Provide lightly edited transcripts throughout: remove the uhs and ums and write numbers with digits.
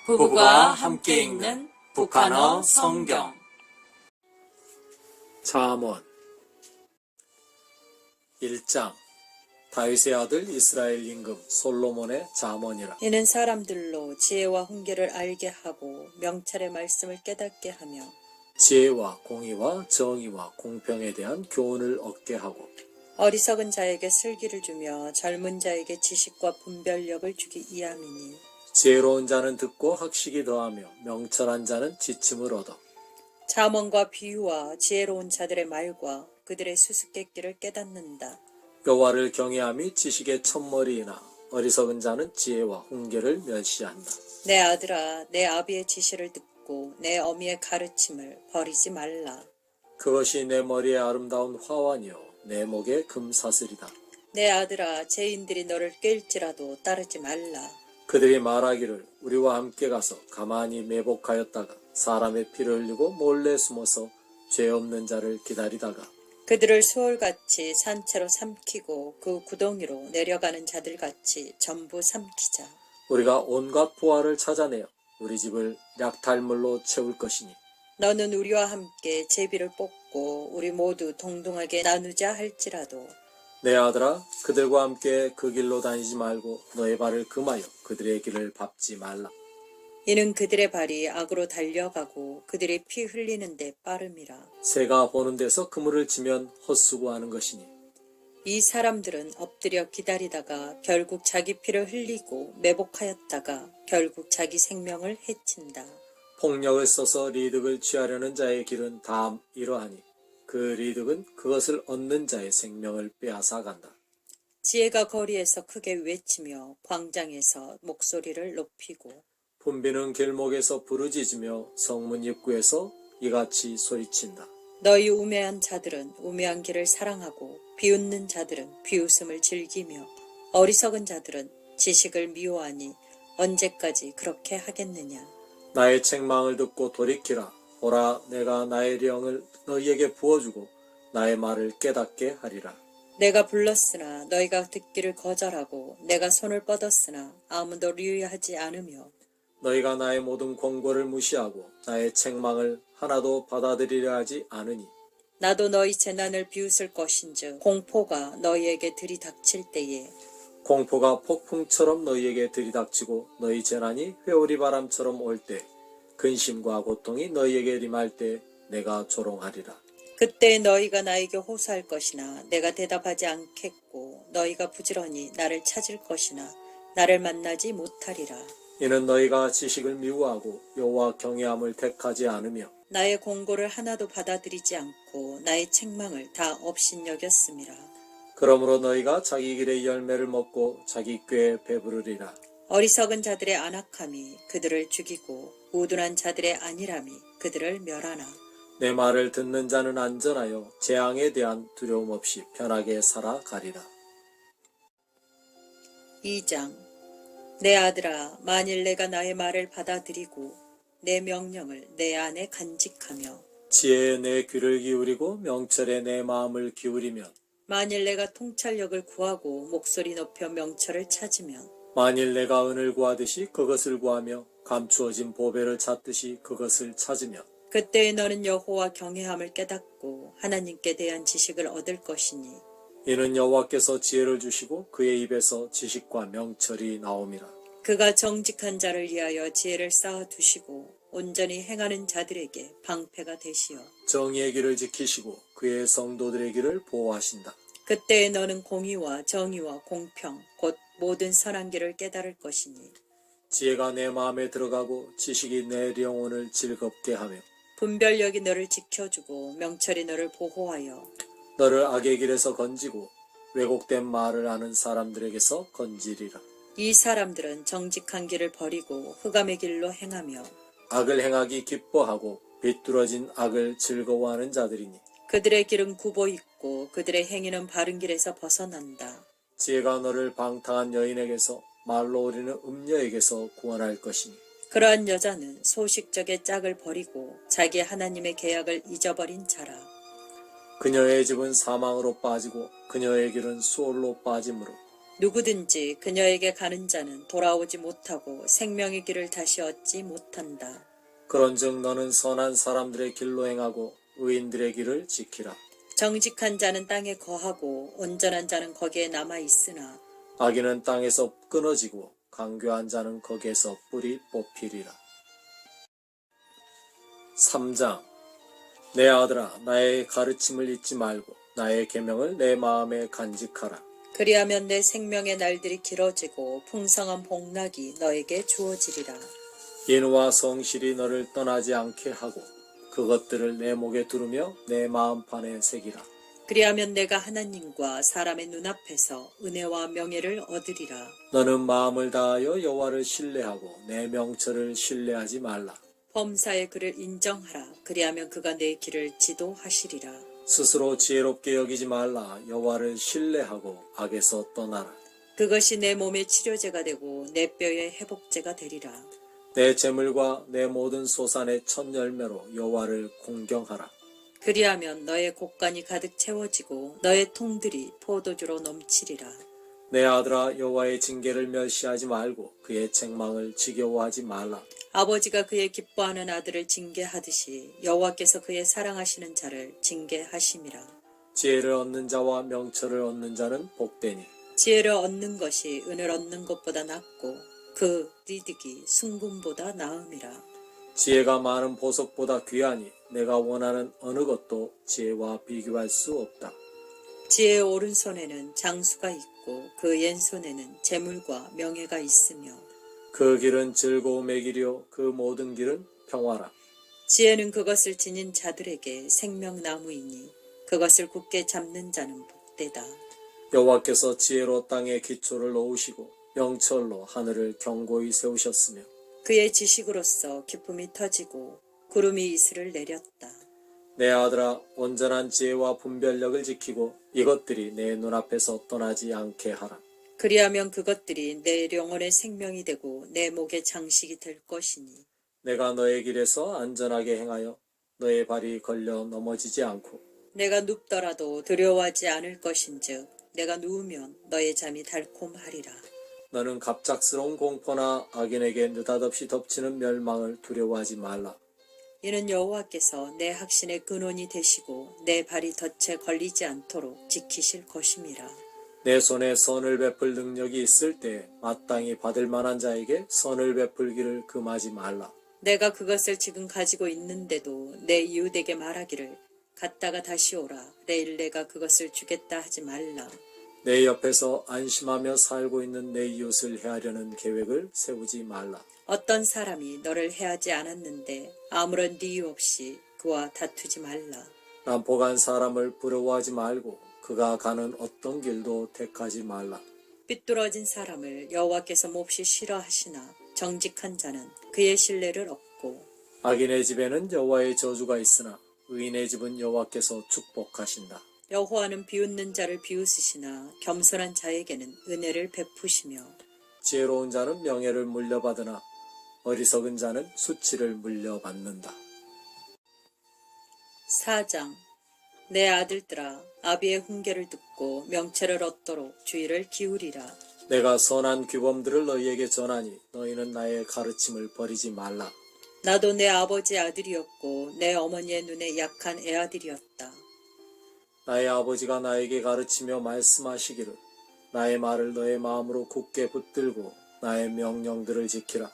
부부가 함께 읽는 북한어 성경. 잠언 1장. 다윗의 아들 이스라엘 임금 솔로몬의 잠언이라. 이는 사람들로 지혜와 훈계를 알게 하고 명철의 말씀을 깨닫게 하며 지혜와 공의와 정의와 공평에 대한 교훈을 얻게 하고 어리석은 자에게 슬기를 주며 젊은 자에게 지식과 분별력을 주기 이함이니 지혜로운 자는 듣고 학식이 더하며 명철한 자는 지침을 얻어 잠언과 비유와 지혜로운 자들의 말과 그들의 수수께끼를 깨닫는다. 여호와를 경외함이 지식의 첫머리이나 어리석은 자는 지혜와 훈계를 멸시한다. 내 아들아, 내 아비의 지시를 듣고 내 어미의 가르침을 버리지 말라. 그것이 내 머리에 아름다운 화환이요 내 목에 금사슬이다. 내 아들아, 죄인들이 너를 꿰일지라도 따르지 말라. 그들이 말하기를 우리와 함께 가서 가만히 매복하였다가 사람의 피를 흘리고 몰래 숨어서 죄 없는 자를 기다리다가 그들을 수월같이 산채로 삼키고 그 구덩이로 내려가는 자들같이 전부 삼키자. 우리가 온갖 보화를 찾아내어 우리 집을 약탈물로 채울 것이니 너는 우리와 함께 제비를 뽑고 우리 모두 동등하게 나누자 할지라도 내 아들아 그들과 함께 그 길로 다니지 말고 너의 발을 금하여 그들의 길을 밟지 말라. 이는 그들의 발이 악으로 달려가고 그들의 피 흘리는 데 빠름이라. 새가 보는 데서 그물을 치면 헛수고하는 것이니 이 사람들은 엎드려 기다리다가 결국 자기 피를 흘리고 매복하였다가 결국 자기 생명을 해친다. 폭력을 써서 리득을 취하려는 자의 길은 다 이러하니 그 리득은 그것을 얻는 자의 생명을 빼앗아 간다. 지혜가 거리에서 크게 외치며 광장에서 목소리를 높이고 분비는 길목에서 부르짖으며 성문 입구에서 이같이 소리친다. 너희 우매한 자들은 우매한 길을 사랑하고 비웃는 자들은 비웃음을 즐기며 어리석은 자들은 지식을 미워하니 언제까지 그렇게 하겠느냐. 나의 책망을 듣고 돌이키라. 보라 내가 나의 령을 너희에게 부어주고 나의 말을 깨닫게 하리라. 내가 불렀으나 너희가 듣기를 거절하고 내가 손을 뻗었으나 아무도 유의하지 않으며 너희가 나의 모든 권고를 무시하고 나의 책망을 하나도 받아들이려 하지 않으니 나도 너희 재난을 비웃을 것인즉 공포가 너희에게 들이닥칠 때에 공포가 폭풍처럼 너희에게 들이닥치고 너희 재난이 회오리 바람처럼 올 때 근심과 고통이 너희에게 임할 때 내가 조롱하리라. 그때 너희가 나에게 호소할 것이나 내가 대답하지 않겠고 너희가 부지런히 나를 찾을 것이나 나를 만나지 못하리라. 이는 너희가 지식을 미워하고 여호와 경외함을 택하지 않으며 나의 공고를 하나도 받아들이지 않고 나의 책망을 다 업신여겼음이라. 그러므로 너희가 자기 길의 열매를 먹고 자기 꾀에 배부르리라. 어리석은 자들의 안악함이 그들을 죽이고 우둔한 자들의 안일함이 그들을 멸하나. 내 말을 듣는 자는 안전하여 재앙에 대한 두려움 없이 편하게 살아가리라. 2장. 내 아들아, 만일 내가 나의 말을 받아들이고 내 명령을 내 안에 간직하며 지혜에 내 귀를 기울이고 명철에 내 마음을 기울이면 만일 내가 통찰력을 구하고 목소리 높여 명철을 찾으면 만일 내가 은을 구하듯이 그것을 구하며 감추어진 보배를 찾듯이 그것을 찾으면 그때에 너는 여호와 경외함을 깨닫고 하나님께 대한 지식을 얻을 것이니 이는 여호와께서 지혜를 주시고 그의 입에서 지식과 명철이 나옴이라. 그가 정직한 자를 위하여 지혜를 쌓아두시고 온전히 행하는 자들에게 방패가 되시어 정의의 길을 지키시고 그의 성도들의 길을 보호하신다. 그때에 너는 공의와 정의와 공평 곧 모든 선한 길을 깨달을 것이니 지혜가 내 마음에 들어가고 지식이 내 영혼을 즐겁게 하며 분별력이 너를 지켜주고 명철이 너를 보호하여 너를 악의 길에서 건지고 왜곡된 말을 하는 사람들에게서 건지리라. 이 사람들은 정직한 길을 버리고 흑암의 길로 행하며 악을 행하기 기뻐하고 비뚤어진 악을 즐거워하는 자들이니 그들의 길은 굽어 있고 그들의 행위는 바른 길에서 벗어난다. 지혜가 너를 방탕한 여인에게서 말로 오르는 음녀에게서 구원할 것이니 그러한 여자는 소식적의 짝을 버리고 자기 하나님의 계약을 잊어버린 자라. 그녀의 집은 사망으로 빠지고 그녀의 길은 수월로 빠짐으로 누구든지 그녀에게 가는 자는 돌아오지 못하고 생명의 길을 다시 얻지 못한다. 그런즉 너는 선한 사람들의 길로 행하고 의인들의 길을 지키라. 정직한 자는 땅에 거하고 온전한 자는 거기에 남아 있으나 악인은 땅에서 끊어지고 강교한 자는 거기에서 뿌리 뽑히리라. 3장. 내 아들아, 나의 가르침을 잊지 말고 나의 계명을 내 마음에 간직하라. 그리하면 내 생명의 날들이 길어지고 풍성한 복락이 너에게 주어지리라. 인후와 성실이 너를 떠나지 않게 하고 그것들을 내 목에 두르며 내 마음판에 새기라. 그리하면 내가 하나님과 사람의 눈앞에서 은혜와 명예를 얻으리라. 너는 마음을 다하여 여호와를 신뢰하고 내 명철을 신뢰하지 말라. 범사의 그를 인정하라. 그리하면 그가 내 길을 지도하시리라. 스스로 지혜롭게 여기지 말라. 여호와를 신뢰하고 악에서 떠나라. 그것이 내 몸의 치료제가 되고 내 뼈의 회복제가 되리라. 내 재물과 내 모든 소산의 첫 열매로 여호와를 공경하라. 그리하면 너의 곳간이 가득 채워지고 너의 통들이 포도주로 넘치리라. 내 아들아, 여호와의 징계를 멸시하지 말고 그의 책망을 지겨워하지 말라. 아버지가 그의 기뻐하는 아들을 징계하듯이 여호와께서 그의 사랑하시는 자를 징계하심이라. 지혜를 얻는 자와 명철을 얻는 자는 복되니 지혜를 얻는 것이 은을 얻는 것보다 낫고 그 이득이 순금보다 나음이라. 지혜가 많은 보석보다 귀하니 내가 원하는 어느 것도 지혜와 비교할 수 없다. 지혜의 오른손에는 장수가 있고 그 왼손에는 재물과 명예가 있으며 그 길은 즐거움의 길이요 그 모든 길은 평화라. 지혜는 그것을 지닌 자들에게 생명나무이니 그것을 굳게 잡는 자는 복되다. 여호와께서 지혜로 땅에 기초를 놓으시고 명철로 하늘을 견고히 세우셨으며 그의 지식으로서 기쁨이 터지고 구름이 이슬을 내렸다. 내 아들아, 온전한 지혜와 분별력을 지키고 이것들이 내 눈앞에서 떠나지 않게 하라. 그리하면 그것들이 내 영혼의 생명이 되고 내 목의 장식이 될 것이니 내가 너의 길에서 안전하게 행하여 너의 발이 걸려 넘어지지 않고 내가 눕더라도 두려워하지 않을 것인즉 내가 누우면 너의 잠이 달콤하리라. 너는 갑작스러운 공포나 악인에게 느닷없이 덮치는 멸망을 두려워하지 말라. 이는 여호와께서 내 학신의 근원이 되시고 내 발이 덫에 걸리지 않도록 지키실 것임이라. 내 손에 선을 베풀 능력이 있을 때 마땅히 받을 만한 자에게 선을 베풀기를 금하지 말라. 내가 그것을 지금 가지고 있는데도 내 이웃에게 말하기를 갔다가 다시 오라. 내일 내가 그것을 주겠다 하지 말라. 내 옆에서 안심하며 살고 있는 내 이웃을 해하려는 계획을 세우지 말라. 어떤 사람이 너를 해하지 않았는데 아무런 이유 없이 그와 다투지 말라. 난폭한 사람을 부러워하지 말고 그가 가는 어떤 길도 택하지 말라. 삐뚤어진 사람을 여호와께서 몹시 싫어하시나 정직한 자는 그의 신뢰를 얻고 악인의 집에는 여호와의 저주가 있으나 의인의 집은 여호와께서 축복하신다. 여호와는 비웃는 자를 비웃으시나 겸손한 자에게는 은혜를 베푸시며 지혜로운 자는 명예를 물려받으나 어리석은 자는 수치를 물려받는다. 4장. 내 아들들아, 아비의 훈계를 듣고 명철을 얻도록 주의를 기울이라. 내가 선한 규범들을 너희에게 전하니 너희는 나의 가르침을 버리지 말라. 나도 내 아버지 아들이었고 내 어머니의 눈에 약한 애아들이었다. 나의 아버지가 나에게 가르치며 말씀하시기를 나의 말을 너의 마음으로 굳게 붙들고 나의 명령들을 지키라.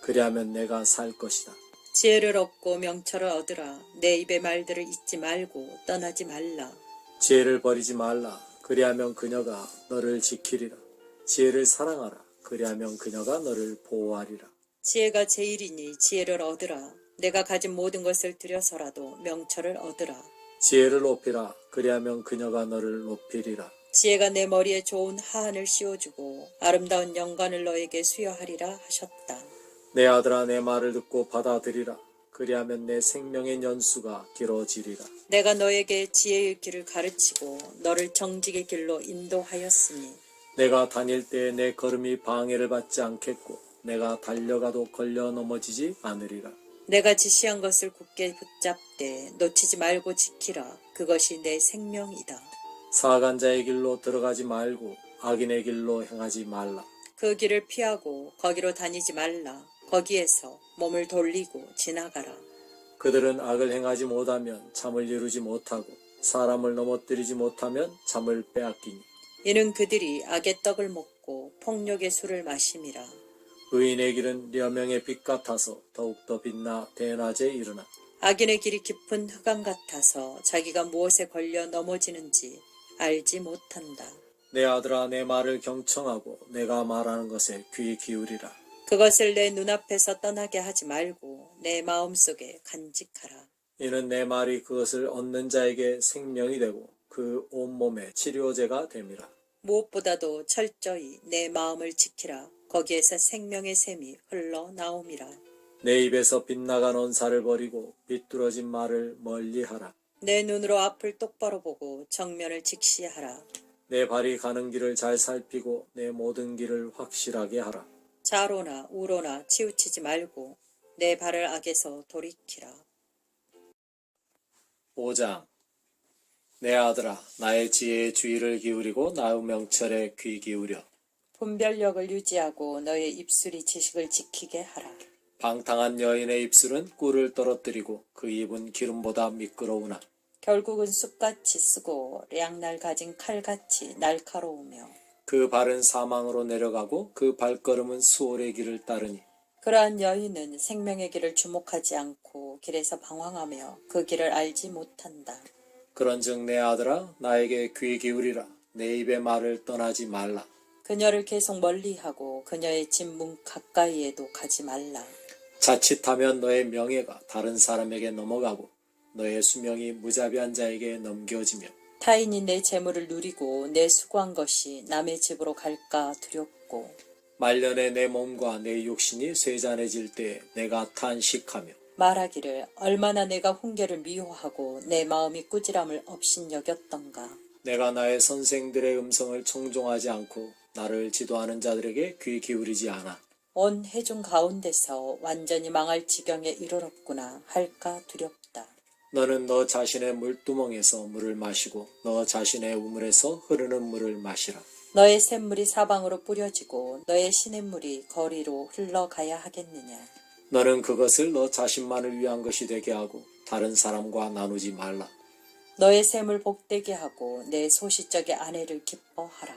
그리하면 내가 살 것이다. 지혜를 얻고 명철을 얻으라. 내 입의 말들을 잊지 말고 떠나지 말라. 지혜를 버리지 말라. 그리하면 그녀가 너를 지키리라. 지혜를 사랑하라. 그리하면 그녀가 너를 보호하리라. 지혜가 제일이니 지혜를 얻으라. 내가 가진 모든 것을 들여서라도 명철을 얻으라. 지혜를 높이라. 그리하면 그녀가 너를 높이리라. 지혜가 내 머리에 좋은 하한을 씌워주고 아름다운 영광을 너에게 수여하리라 하셨다. 내 아들아, 내 말을 듣고 받아들이라. 그리하면 내 생명의 연수가 길어지리라. 내가 너에게 지혜의 길을 가르치고 너를 정직의 길로 인도하였으니 내가 다닐 때에 내 걸음이 방해를 받지 않겠고 내가 달려가도 걸려 넘어지지 않으리라. 내가 지시한 것을 굳게 붙잡되 놓치지 말고 지키라. 그것이 내 생명이다. 사간 자의 길로 들어가지 말고 악인의 길로 행하지 말라. 그 길을 피하고 거기로 다니지 말라. 거기에서 몸을 돌리고 지나가라. 그들은 악을 행하지 못하면 잠을 이루지 못하고 사람을 넘어뜨리지 못하면 잠을 빼앗기니 이는 그들이 악의 떡을 먹고 폭력의 술을 마심이라. 의인의 길은 려명의 빛 같아서 더욱더 빛나 대낮에 일어나 악인의 길이 깊은 흑암 같아서 자기가 무엇에 걸려 넘어지는지 알지 못한다. 내 아들아 내 말을 경청하고 내가 말하는 것에 귀 기울이라. 그것을 내 눈앞에서 떠나게 하지 말고 내 마음속에 간직하라. 이는 내 말이 그것을 얻는 자에게 생명이 되고 그 온몸에 치료제가 됨이라. 무엇보다도 철저히 내 마음을 지키라. 거기에서 생명의 샘이 흘러나옴이라. 내 입에서 빗나간 언사를 버리고 비뚤어진 말을 멀리하라. 내 눈으로 앞을 똑바로 보고 정면을 직시하라. 내 발이 가는 길을 잘 살피고 내 모든 길을 확실하게 하라. 좌로나 우로나 치우치지 말고 내 발을 악에서 돌이키라. 5장 내 아들아 나의 지혜에 주의를 기울이고 나의 명철에 귀 기울여 분별력을 유지하고 너의 입술이 지식을 지키게 하라. 방탕한 여인의 입술은 꿀을 떨어뜨리고 그 입은 기름보다 미끄러우나 결국은 쑥같이 쓰고 양날 가진 칼같이 날카로우며 그 발은 사망으로 내려가고 그 발걸음은 수월의 길을 따르니 그러한 여인은 생명의 길을 주목하지 않고 길에서 방황하며 그 길을 알지 못한다. 그런즉 내 아들아 나에게 귀 기울이라. 내 입의 말을 떠나지 말라. 그녀를 계속 멀리하고 그녀의 집 문 가까이에도 가지 말라. 자칫하면 너의 명예가 다른 사람에게 넘어가고 너의 수명이 무자비한 자에게 넘겨지며 타인이 내 재물을 누리고 내 수고한 것이 남의 집으로 갈까 두렵고 말년에 내 몸과 내 육신이 쇠잔해질 때에 내가 탄식하며 말하기를 얼마나 내가 훈계를 미워하고 내 마음이 꾸지람을 업신여겼던가. 내가 나의 선생들의 음성을 청종하지 않고 나를 지도하는 자들에게 귀 기울이지 않아. 온 회중 가운데서 완전히 망할 지경에 이르렀구나 할까 두렵다. 너는 너 자신의 물두멍에서 물을 마시고 너 자신의 우물에서 흐르는 물을 마시라. 너의 샘물이 사방으로 뿌려지고 너의 시냇물이 거리로 흘러가야 하겠느냐. 너는 그것을 너 자신만을 위한 것이 되게 하고 다른 사람과 나누지 말라. 너의 샘을 복되게 하고 내 소시적의 아내를 기뻐하라.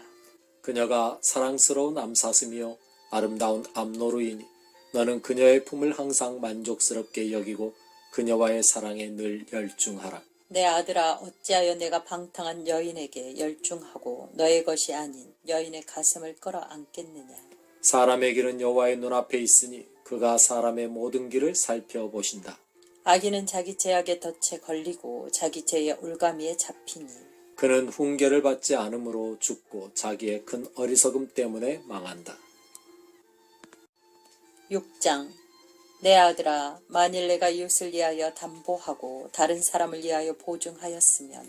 그녀가 사랑스러운 암사슴이요 아름다운 암노루이니 너는 그녀의 품을 항상 만족스럽게 여기고 그녀와의 사랑에 늘 열중하라. 내 아들아 어찌하여 내가 방탕한 여인에게 열중하고 너의 것이 아닌 여인의 가슴을 끌어안겠느냐. 사람의 길은 여호와의 눈앞에 있으니 그가 사람의 모든 길을 살펴보신다. 악인은 자기 죄악의 덫에 걸리고 자기 죄의 올가미에 잡히니 그는 훈계를 받지 않으므로 죽고 자기의 큰 어리석음 때문에 망한다. 6장 내 아들아 만일 내가 이웃을 위하여 담보하고 다른 사람을 위하여 보증하였으면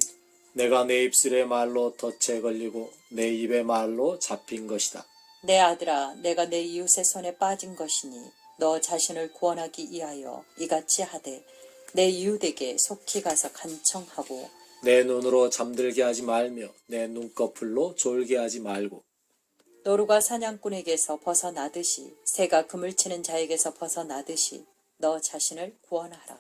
내가 내 입술의 말로 덫에 걸리고 내 입의 말로 잡힌 것이다. 내 아들아 내가 내 이웃의 손에 빠진 것이니 너 자신을 구원하기 위하여 이같이 하되 내 이웃에게 속히 가서 간청하고 내 눈으로 잠들게 하지 말며 내 눈꺼풀로 졸게 하지 말고 노루가 사냥꾼에게서 벗어나듯이 새가 그물 치는 자에게서 벗어나듯이 너 자신을 구원하라.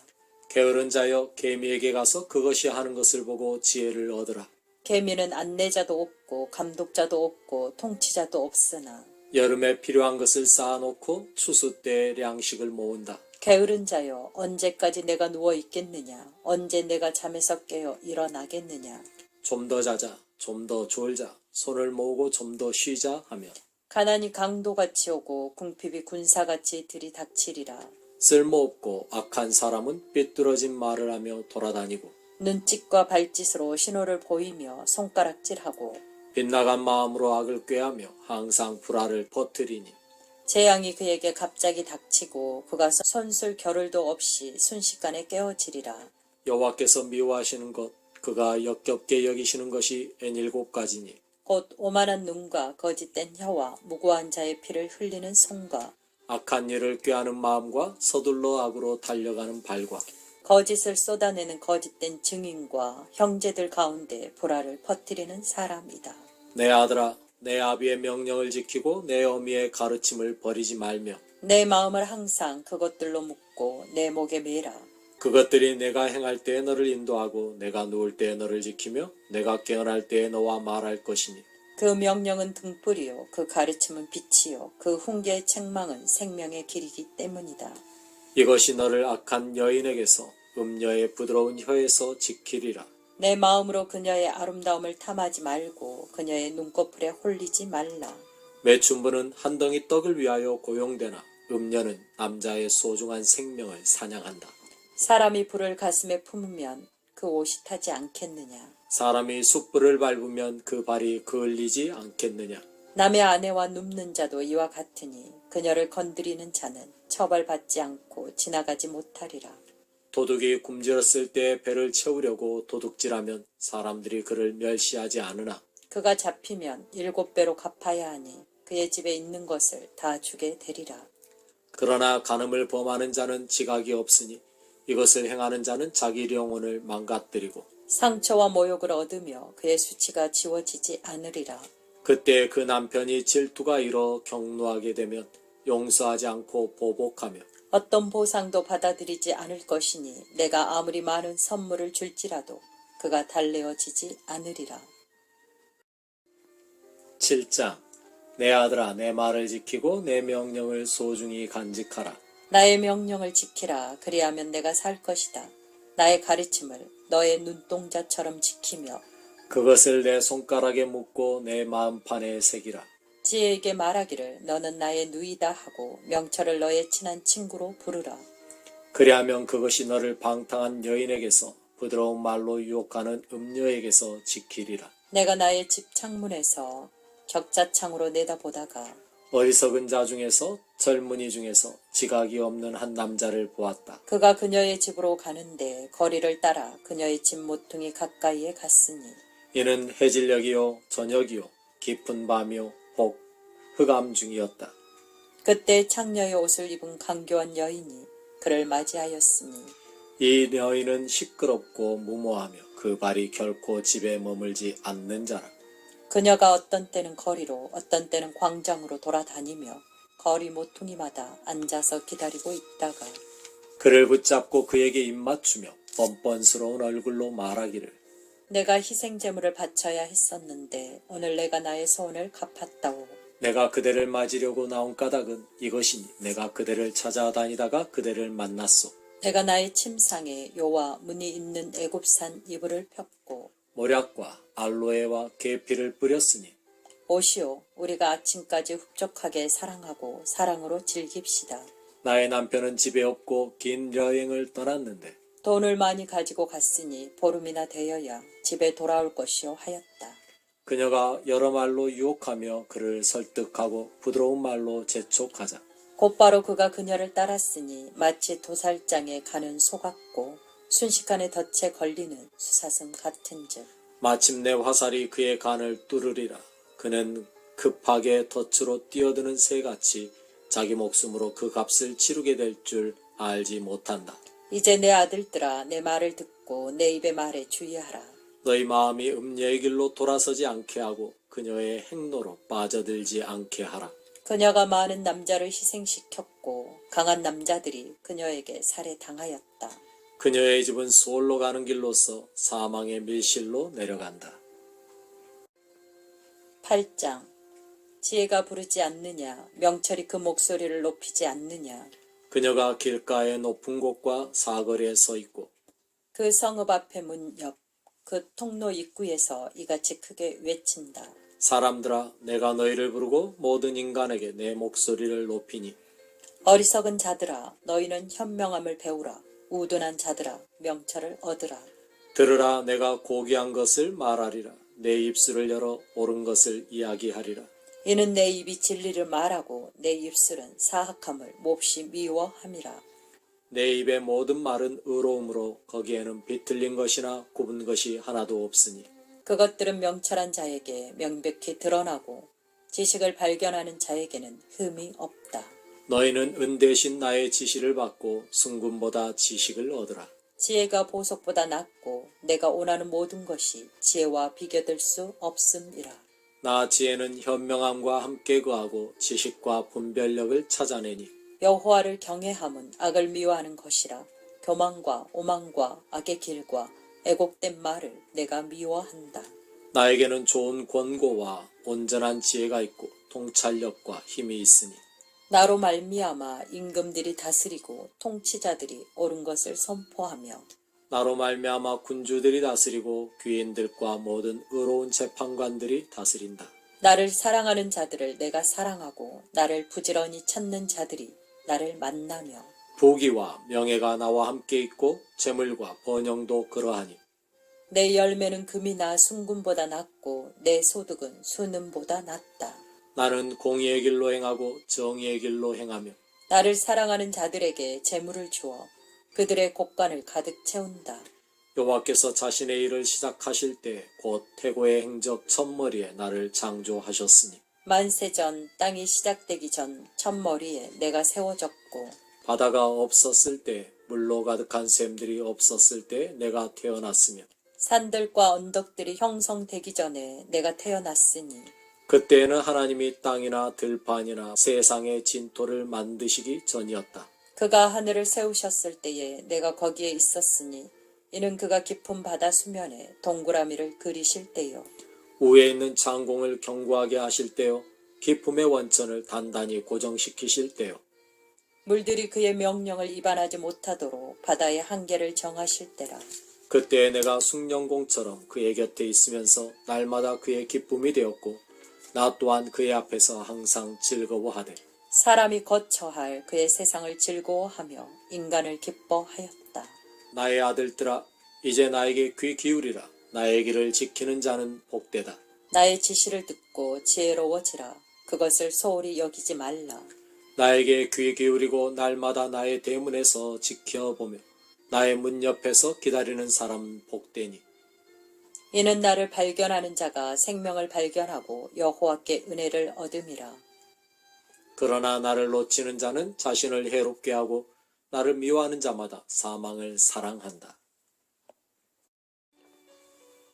게으른 자여 개미에게 가서 그것이 하는 것을 보고 지혜를 얻으라. 개미는 안내자도 없고 감독자도 없고 통치자도 없으나 여름에 필요한 것을 쌓아놓고 추수 때에 양식을 모은다. 게으른 자여 언제까지 내가 누워 있겠느냐. 언제 내가 잠에서 깨어 일어나겠느냐. 좀 더 자자, 좀 더 졸자, 손을 모으고 좀 더 쉬자 하며 가난이 강도같이 오고 궁핍이 군사같이 들이닥치리라. 쓸모없고 악한 사람은 삐뚤어진 말을 하며 돌아다니고 눈짓과 발짓으로 신호를 보이며 손가락질하고 빗나간 마음으로 악을 꾀하며 항상 불화를 퍼뜨리니 재앙이 그에게 갑자기 닥치고 그가 손쓸 겨를도 없이 순식간에 깨어지리라. 여호와께서 미워하시는 것 그가 역겹게 여기시는 것이 N7 가지니 곧 오만한 눈과 거짓된 혀와 무고한 자의 피를 흘리는 손과 악한 일을 꾀하는 마음과 서둘러 악으로 달려가는 발과 거짓을 쏟아내는 거짓된 증인과 형제들 가운데 불화를 퍼뜨리는 사람이다. 내 아들아 내 아비의 명령을 지키고 내 어미의 가르침을 버리지 말며 내 마음을 항상 그것들로 묶고 내 목에 매라. 그것들이 내가 행할 때에 너를 인도하고 내가 누울 때에 너를 지키며 내가 깨어날 때에 너와 말할 것이니 그 명령은 등불이요 그 가르침은 빛이요 그 훈계의 책망은 생명의 길이기 때문이다. 이것이 너를 악한 여인에게서 음녀의 부드러운 혀에서 지키리라. 내 마음으로 그녀의 아름다움을 탐하지 말고 그녀의 눈꺼풀에 홀리지 말라. 매춘부는 한 덩이 떡을 위하여 고용되나 음녀는 남자의 소중한 생명을 사냥한다. 사람이 불을 가슴에 품으면 그 옷이 타지 않겠느냐. 사람이 숯불을 밟으면 그 발이 그을리지 않겠느냐. 남의 아내와 눕는 자도 이와 같으니 그녀를 건드리는 자는 처벌받지 않고 지나가지 못하리라. 도둑이 굶주렸을 때 배를 채우려고 도둑질하면 사람들이 그를 멸시하지 않으나 그가 잡히면 7배로 갚아야 하니 그의 집에 있는 것을 다 주게 되리라. 그러나 간음을 범하는 자는 지각이 없으니 이것을 행하는 자는 자기 영혼을 망가뜨리고 상처와 모욕을 얻으며 그의 수치가 지워지지 않으리라. 그때 그 남편이 질투가 일어 경노하게 되면 용서하지 않고 보복하며 어떤 보상도 받아들이지 않을 것이니 내가 아무리 많은 선물을 줄지라도 그가 달래어지지 않으리라. 7장 내 아들아 내 말을 지키고 내 명령을 소중히 간직하라. 나의 명령을 지키라. 그리하면 내가 살 것이다. 나의 가르침을 너의 눈동자처럼 지키며 그것을 내 손가락에 묻고 내 마음판에 새기라. 지혜에게 말하기를 너는 나의 누이다 하고 명철을 너의 친한 친구로 부르라. 그리하면 그것이 너를 방탕한 여인에게서 부드러운 말로 유혹하는 음녀에게서 지키리라. 내가 나의 집 창문에서 격자창으로 내다보다가 어리석은 자 중에서 젊은이 중에서 지각이 없는 한 남자를 보았다. 그가 그녀의 집으로 가는데 거리를 따라 그녀의 집 모퉁이 가까이에 갔으니 이는 해질녘이요 저녁이요 깊은 밤이요 혹 흑암 중이었다. 그때 창녀의 옷을 입은 강교한 여인이 그를 맞이하였으니 이 여인은 시끄럽고 무모하며 그 발이 결코 집에 머물지 않는 자라. 그녀가 어떤 때는 거리로 어떤 때는 광장으로 돌아다니며 거리 모퉁이마다 앉아서 기다리고 있다가 그를 붙잡고 그에게 입맞추며 뻔뻔스러운 얼굴로 말하기를 내가 희생제물을 바쳐야 했었는데 오늘 내가 나의 소원을 갚았다오. 내가 그대를 맞으려고 나온 까닭은 이것이니 내가 그대를 찾아다니다가 그대를 만났소. 내가 나의 침상에 요와 무늬 있는 애굽산 이불을 폈고 모략과 알로에와 계피를 뿌렸으니 오시오 우리가 아침까지 흡족하게 사랑하고 사랑으로 즐깁시다. 나의 남편은 집에 없고 긴 여행을 떠났는데 돈을 많이 가지고 갔으니 보름이나 되어야 집에 돌아올 것이오 하였다. 그녀가 여러 말로 유혹하며 그를 설득하고 부드러운 말로 재촉하자. 곧바로 그가 그녀를 따랐으니 마치 도살장에 가는 소 같고 순식간에 덫에 걸리는 수사슴 같은즉 마침내 화살이 그의 간을 뚫으리라. 그는 급하게 덫으로 뛰어드는 새같이 자기 목숨으로 그 값을 치르게 될 줄 알지 못한다. 이제 내 아들들아 내 말을 듣고 내 입의 말에 주의하라. 너희 마음이 음녀의 길로 돌아서지 않게 하고 그녀의 행로로 빠져들지 않게 하라. 그녀가 많은 남자를 희생시켰고 강한 남자들이 그녀에게 살해당하였다. 그녀의 집은 소홀로 가는 길로서 사망의 밀실로 내려간다. 8장 지혜가 부르지 않느냐 명철이 그 목소리를 높이지 않느냐. 그녀가 길가의 높은 곳과 사거리에 서 있고 그 성읍 앞의 문 옆 그 통로 입구에서 이같이 크게 외친다. 사람들아 내가 너희를 부르고 모든 인간에게 내 목소리를 높이니 어리석은 자들아 너희는 현명함을 배우라. 우둔한 자들아 명철을 얻으라. 들으라 내가 고귀한 것을 말하리라. 내 입술을 열어 옳은 것을 이야기하리라. 이는 내 입이 진리를 말하고 내 입술은 사악함을 몹시 미워함이라. 내 입의 모든 말은 의로움으로 거기에는 비틀린 것이나 굽은 것이 하나도 없으니 그것들은 명철한 자에게 명백히 드러나고 지식을 발견하는 자에게는 흠이 없다. 너희는 은 대신 나의 지시를 받고 순금보다 지식을 얻으라. 지혜가 보석보다 낫고 내가 원하는 모든 것이 지혜와 비교될 수 없음이라. 나 지혜는 현명함과 함께 거하고 지식과 분별력을 찾아내니 여호와를 경외함은 악을 미워하는 것이라. 교만과 오만과 악의 길과 애곡된 말을 내가 미워한다. 나에게는 좋은 권고와 온전한 지혜가 있고 통찰력과 힘이 있으니 나로 말미암아 임금들이 다스리고 통치자들이 옳은 것을 선포하며 나로 말미암아 군주들이 다스리고 귀인들과 모든 의로운 재판관들이 다스린다. 나를 사랑하는 자들을 내가 사랑하고 나를 부지런히 찾는 자들이 나를 만나며 부귀와 명예가 나와 함께 있고 재물과 번영도 그러하니 내 열매는 금이나 순금보다 낫고 내 소득은 수는보다 낫다. 나는 공의의 길로 행하고 정의의 길로 행하며 나를 사랑하는 자들에게 재물을 주어 그들의 곳간을 가득 채운다. 여호와께서 자신의 일을 시작하실 때 곧 태고의 행적 첫머리에 나를 창조하셨으니 만세전 땅이 시작되기 전 첫머리에 내가 세워졌고 바다가 없었을 때 물로 가득한 샘들이 없었을 때 내가 태어났으며 산들과 언덕들이 형성되기 전에 내가 태어났으니 그때에는 하나님이 땅이나 들판이나 세상의 진토를 만드시기 전이었다. 그가 하늘을 세우셨을 때에 내가 거기에 있었으니 이는 그가 깊은 바다 수면에 동그라미를 그리실 때요. 위에 있는 창공을 견고하게 하실 때요. 깊음의 원천을 단단히 고정시키실 때요. 물들이 그의 명령을 위반하지 못하도록 바다의 한계를 정하실 때라. 그때에 내가 숭령공처럼 그의 곁에 있으면서 날마다 그의 기쁨이 되었고 나 또한 그의 앞에서 항상 즐거워하되 사람이 거처할 그의 세상을 즐거워하며 인간을 기뻐하였다. 나의 아들들아 이제 나에게 귀 기울이라. 나의 길을 지키는 자는 복되다. 나의 지시를 듣고 지혜로워지라. 그것을 소홀히 여기지 말라. 나에게 귀 기울이고 날마다 나의 대문에서 지켜보며 나의 문 옆에서 기다리는 사람은 복되니 이는 나를 발견하는 자가 생명을 발견하고 여호와께 은혜를 얻음이라. 그러나 나를 놓치는 자는 자신을 해롭게 하고 나를 미워하는 자마다 사망을 사랑한다.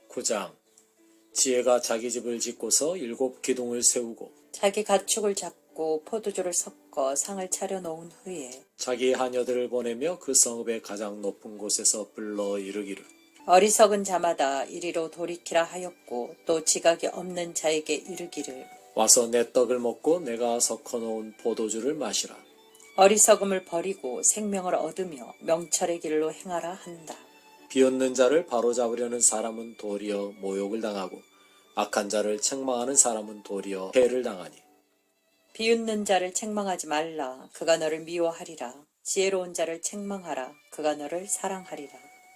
9장 지혜가 자기 집을 짓고서 7 기둥을 세우고 자기 가축을 잡고 포도주를 섞어 상을 차려놓은 후에 자기 하녀들을 보내며 그 성읍의 가장 높은 곳에서 불러 이르기를 어리석은 자마다 이리로 돌이키라 하였고 또 지각이 없는 자에게 이르기를 와서 내 떡을 먹고 내가 섞어놓은 포도주를 마시라. 어리석음을 버리고 생명을 얻으며 명철의 길로 행하라 한다. 비웃는 자를 바로잡으려는 사람은 도리어 모욕을 당하고 악한 자를 책망하는 사람은 도리어 해를 당하니 비웃는 자를 책망하지 말라. 그가 너를 미워하리라. 지혜로운 자를 책망하라. 그가 너를 사랑하리라.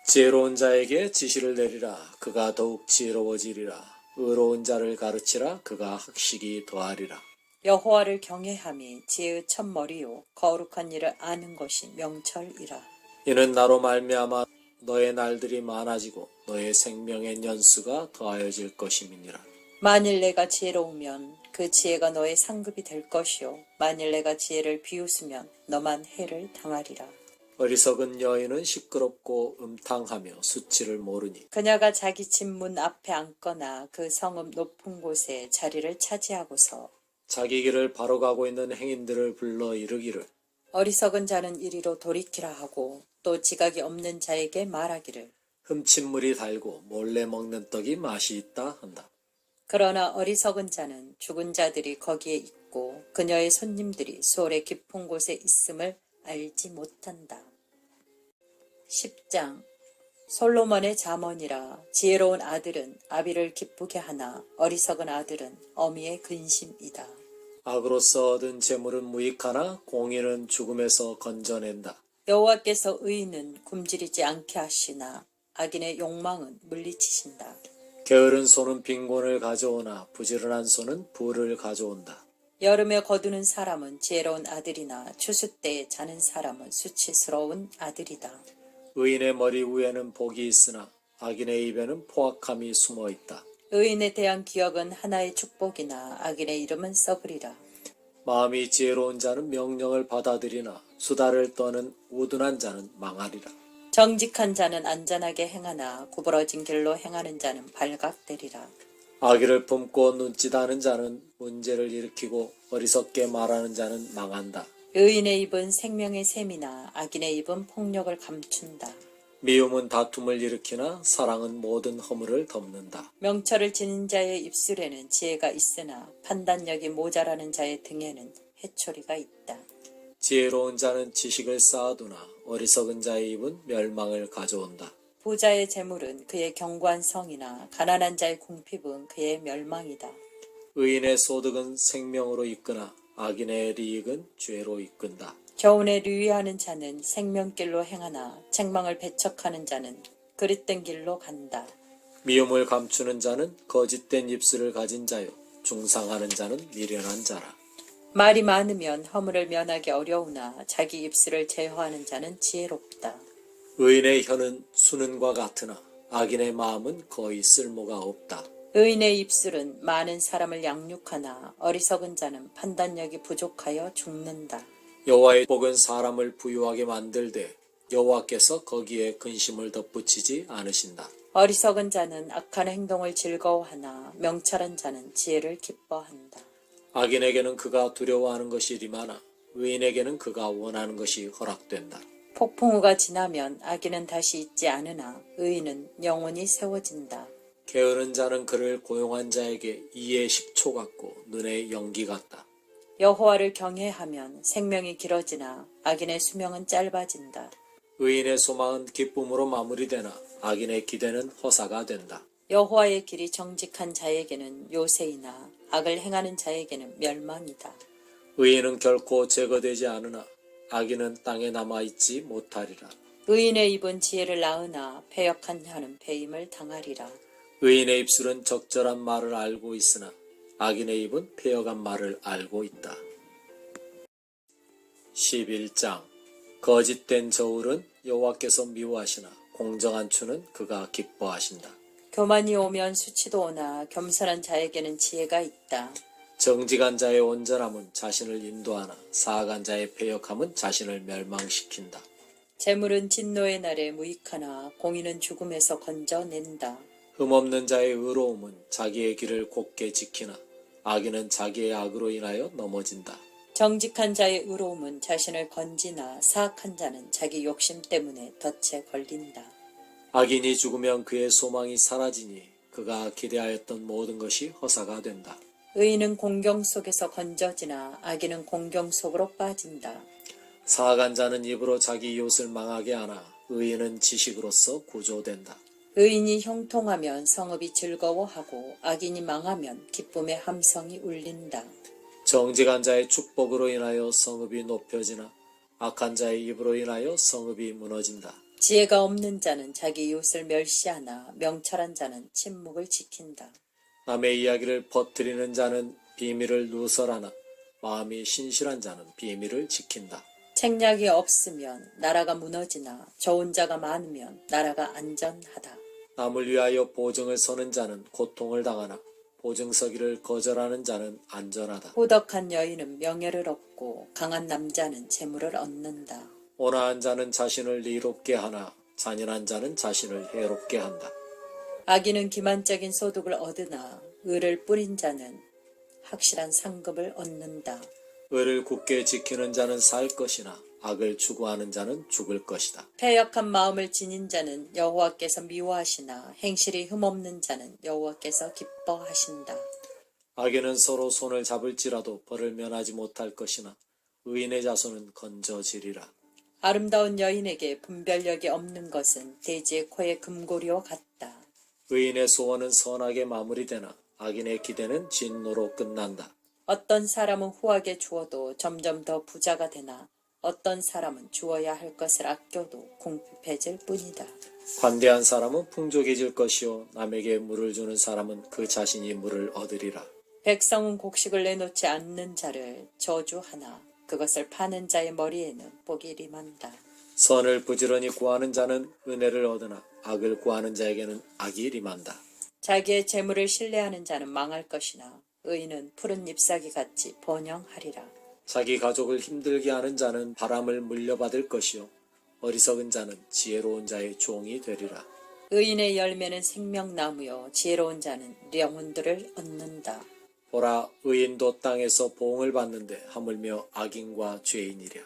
지혜로운 자에게 지시를 내리라. 그가 더욱 지혜로워지리라. 의로운 자를 가르치라. 그가 학식이 더하리라. 여호와를 경외함이 지혜의 첫머리요 거룩한 일을 아는 것이 명철이라. 이는 나로 말미암아 너의 날들이 많아지고 너의 생명의 년수가 더하여질 것임이니라. 만일 내가 지혜로우면 그 지혜가 너의 상급이 될 것이요 만일 내가 지혜를 비웃으면 너만 해를 당하리라. 어리석은 여인은 시끄럽고 음탕하며 수치를 모르니 그녀가 자기 집 문 앞에 앉거나 그 성읍 높은 곳에 자리를 차지하고서 자기 길을 바로 가고 있는 행인들을 불러 이르기를 어리석은 자는 이리로 돌이키라 하고 또 지각이 없는 자에게 말하기를 흠칫 물이 달고 몰래 먹는 떡이 맛이 있다 한다. 그러나 어리석은 자는 죽은 자들이 거기에 있고 그녀의 손님들이 소홀의 깊은 곳에 있음을 알지 못한다. 10장 솔로몬의 잠언이라. 지혜로운 아들은 아비를 기쁘게 하나 어리석은 아들은 어미의 근심이다. 악으로서 얻은 재물은 무익하나 공의는 죽음에서 건져낸다. 여호와께서 의인은 굶주리지 않게 하시나 악인의 욕망은 물리치신다. 게으른 손은 빈곤을 가져오나 부지런한 손은 부를 가져온다. 여름에 거두는 사람은 지혜로운 아들이나 추수 때에 자는 사람은 수치스러운 아들이다. 의인의 머리 위에는 복이 있으나 악인의 입에는 포악함이 숨어 있다. 의인에 대한 기억은 하나의 축복이나 악인의 이름은 썩으리라. 마음이 지혜로운 자는 명령을 받아들이나 수다를 떠는 우둔한 자는 망하리라. 정직한 자는 안전하게 행하나 구부러진 길로 행하는 자는 발각되리라. 악의를 품고 눈짓하는 자는 문제를 일으키고 어리석게 말하는 자는 망한다. 의인의 입은 생명의 샘이나 악인의 입은 폭력을 감춘다. 미움은 다툼을 일으키나 사랑은 모든 허물을 덮는다. 명철을 지닌 자의 입술에는 지혜가 있으나 판단력이 모자라는 자의 등에는 해초리가 있다. 지혜로운 자는 지식을 쌓아두나 어리석은 자의 입은 멸망을 가져온다. 부자의 재물은 그의 견고한 성이나 가난한 자의 궁핍은 그의 멸망이다. 의인의 소득은 생명으로 이끄나 악인의 리익은 죄로 이끈다. 교훈에 유의하는 자는 생명길로 행하나 책망을 배척하는 자는 그릇된 길로 간다. 미움을 감추는 자는 거짓된 입술을 가진 자요 중상하는 자는 미련한 자라. 말이 많으면 허물을 면하기 어려우나 자기 입술을 제어하는 자는 지혜롭다. 의인의 혀는 수는과 같으나 악인의 마음은 거의 쓸모가 없다. 의인의 입술은 많은 사람을 양육하나 어리석은 자는 판단력이 부족하여 죽는다. 여호와의 복은 사람을 부유하게 만들되 여호와께서 거기에 근심을 덧붙이지 않으신다. 어리석은 자는 악한 행동을 즐거워하나 명철한 자는 지혜를 기뻐한다. 악인에게는 그가 두려워하는 것이 림하나 의인에게는 그가 원하는 것이 허락된다. 폭풍우가 지나면 악인은 다시 있지 않으나 의인은 영원히 세워진다. 게으른 자는 그를 고용한 자에게 이의 식초 같고 눈의 연기 같다. 여호와를 경외하면 생명이 길어지나 악인의 수명은 짧아진다. 의인의 소망은 기쁨으로 마무리되나 악인의 기대는 허사가 된다. 여호와의 길이 정직한 자에게는 요새이나 악을 행하는 자에게는 멸망이다. 의인은 결코 제거되지 않으나 악인은 땅에 남아있지 못하리라. 의인의 입은 지혜를 낳으나 패역한 혀는 배임을 당하리라. 의인의 입술은 적절한 말을 알고 있으나 악인의 입은 패역한 말을 알고 있다. 11장 거짓된 저울은 여호와께서 미워하시나 공정한 추는 그가 기뻐하신다. 교만이 오면 수치도 오나 겸손한 자에게는 지혜가 있다. 정직한 자의 온전함은 자신을 인도하나 사악한 자의 패역함은 자신을 멸망시킨다. 재물은 진노의 날에 무익하나 공의는 죽음에서 건져낸다. 흠없는 자의 의로움은 자기의 길을 곧게 지키나 악인은 자기의 악으로 인하여 넘어진다. 정직한 자의 의로움은 자신을 건지나 사악한 자는 자기 욕심 때문에 덫에 걸린다. 악인이 죽으면 그의 소망이 사라지니 그가 기대하였던 모든 것이 허사가 된다. 의인은 공경 속에서 건져지나 악인은 공경 속으로 빠진다. 사악한 자는 입으로 자기 이웃을 망하게 하나 의인은 지식으로서 구조된다. 의인이 형통하면 성읍이 즐거워하고 악인이 망하면 기쁨의 함성이 울린다. 정직한 자의 축복으로 인하여 성읍이 높여지나 악한 자의 입으로 인하여 성읍이 무너진다. 지혜가 없는 자는 자기 이웃을 멸시하나 명철한 자는 침묵을 지킨다. 남의 이야기를 퍼뜨리는 자는 비밀을 누설하나 마음이 신실한 자는 비밀을 지킨다. 책략이 없으면 나라가 무너지나 좋은 자가 많으면 나라가 안전하다. 남을 위하여 보증을 서는 자는 고통을 당하나 보증 서기를 거절하는 자는 안전하다. 호덕한 여인은 명예를 얻고 강한 남자는 재물을 얻는다. 온화한 자는 자신을 리롭게 하나 잔인한 자는 자신을 해롭게 한다. 악인은 기만적인 소득을 얻으나 의를 뿌린 자는 확실한 상급을 얻는다. 의를 굳게 지키는 자는 살 것이나 악을 추구하는 자는 죽을 것이다. 패역한 마음을 지닌 자는 여호와께서 미워하시나 행실이 흠없는 자는 여호와께서 기뻐하신다. 악인은 서로 손을 잡을지라도 벌을 면하지 못할 것이나 의인의 자손은 건져지리라. 아름다운 여인에게 분별력이 없는 것은 돼지의 코에 금고리와 같다. 의인의 소원은 선하게 마무리되나 악인의 기대는 진노로 끝난다. 어떤 사람은 후하게 주어도 점점 더 부자가 되나 어떤 사람은 주어야 할 것을 아껴도 궁핍해질 뿐이다. 관대한 사람은 풍족해질 것이요 남에게 물을 주는 사람은 그 자신이 물을 얻으리라. 백성은 곡식을 내놓지 않는 자를 저주하나 그것을 파는 자의 머리에는 복이 림한다. 선을 부지런히 구하는 자는 은혜를 얻으나 악을 구하는 자에게는 악이 림한다. 자기의 재물을 신뢰하는 자는 망할 것이나 의인은 푸른 잎사귀 같이 번영하리라. 자기 가족을 힘들게 하는 자는 바람을 물려받을 것이요 어리석은 자는 지혜로운 자의 종이 되리라. 의인의 열매는 생명나무요 지혜로운 자는 영혼들을 얻는다. 보라, 의인도 땅에서 보응을 받는데 하물며 악인과 죄인이랴.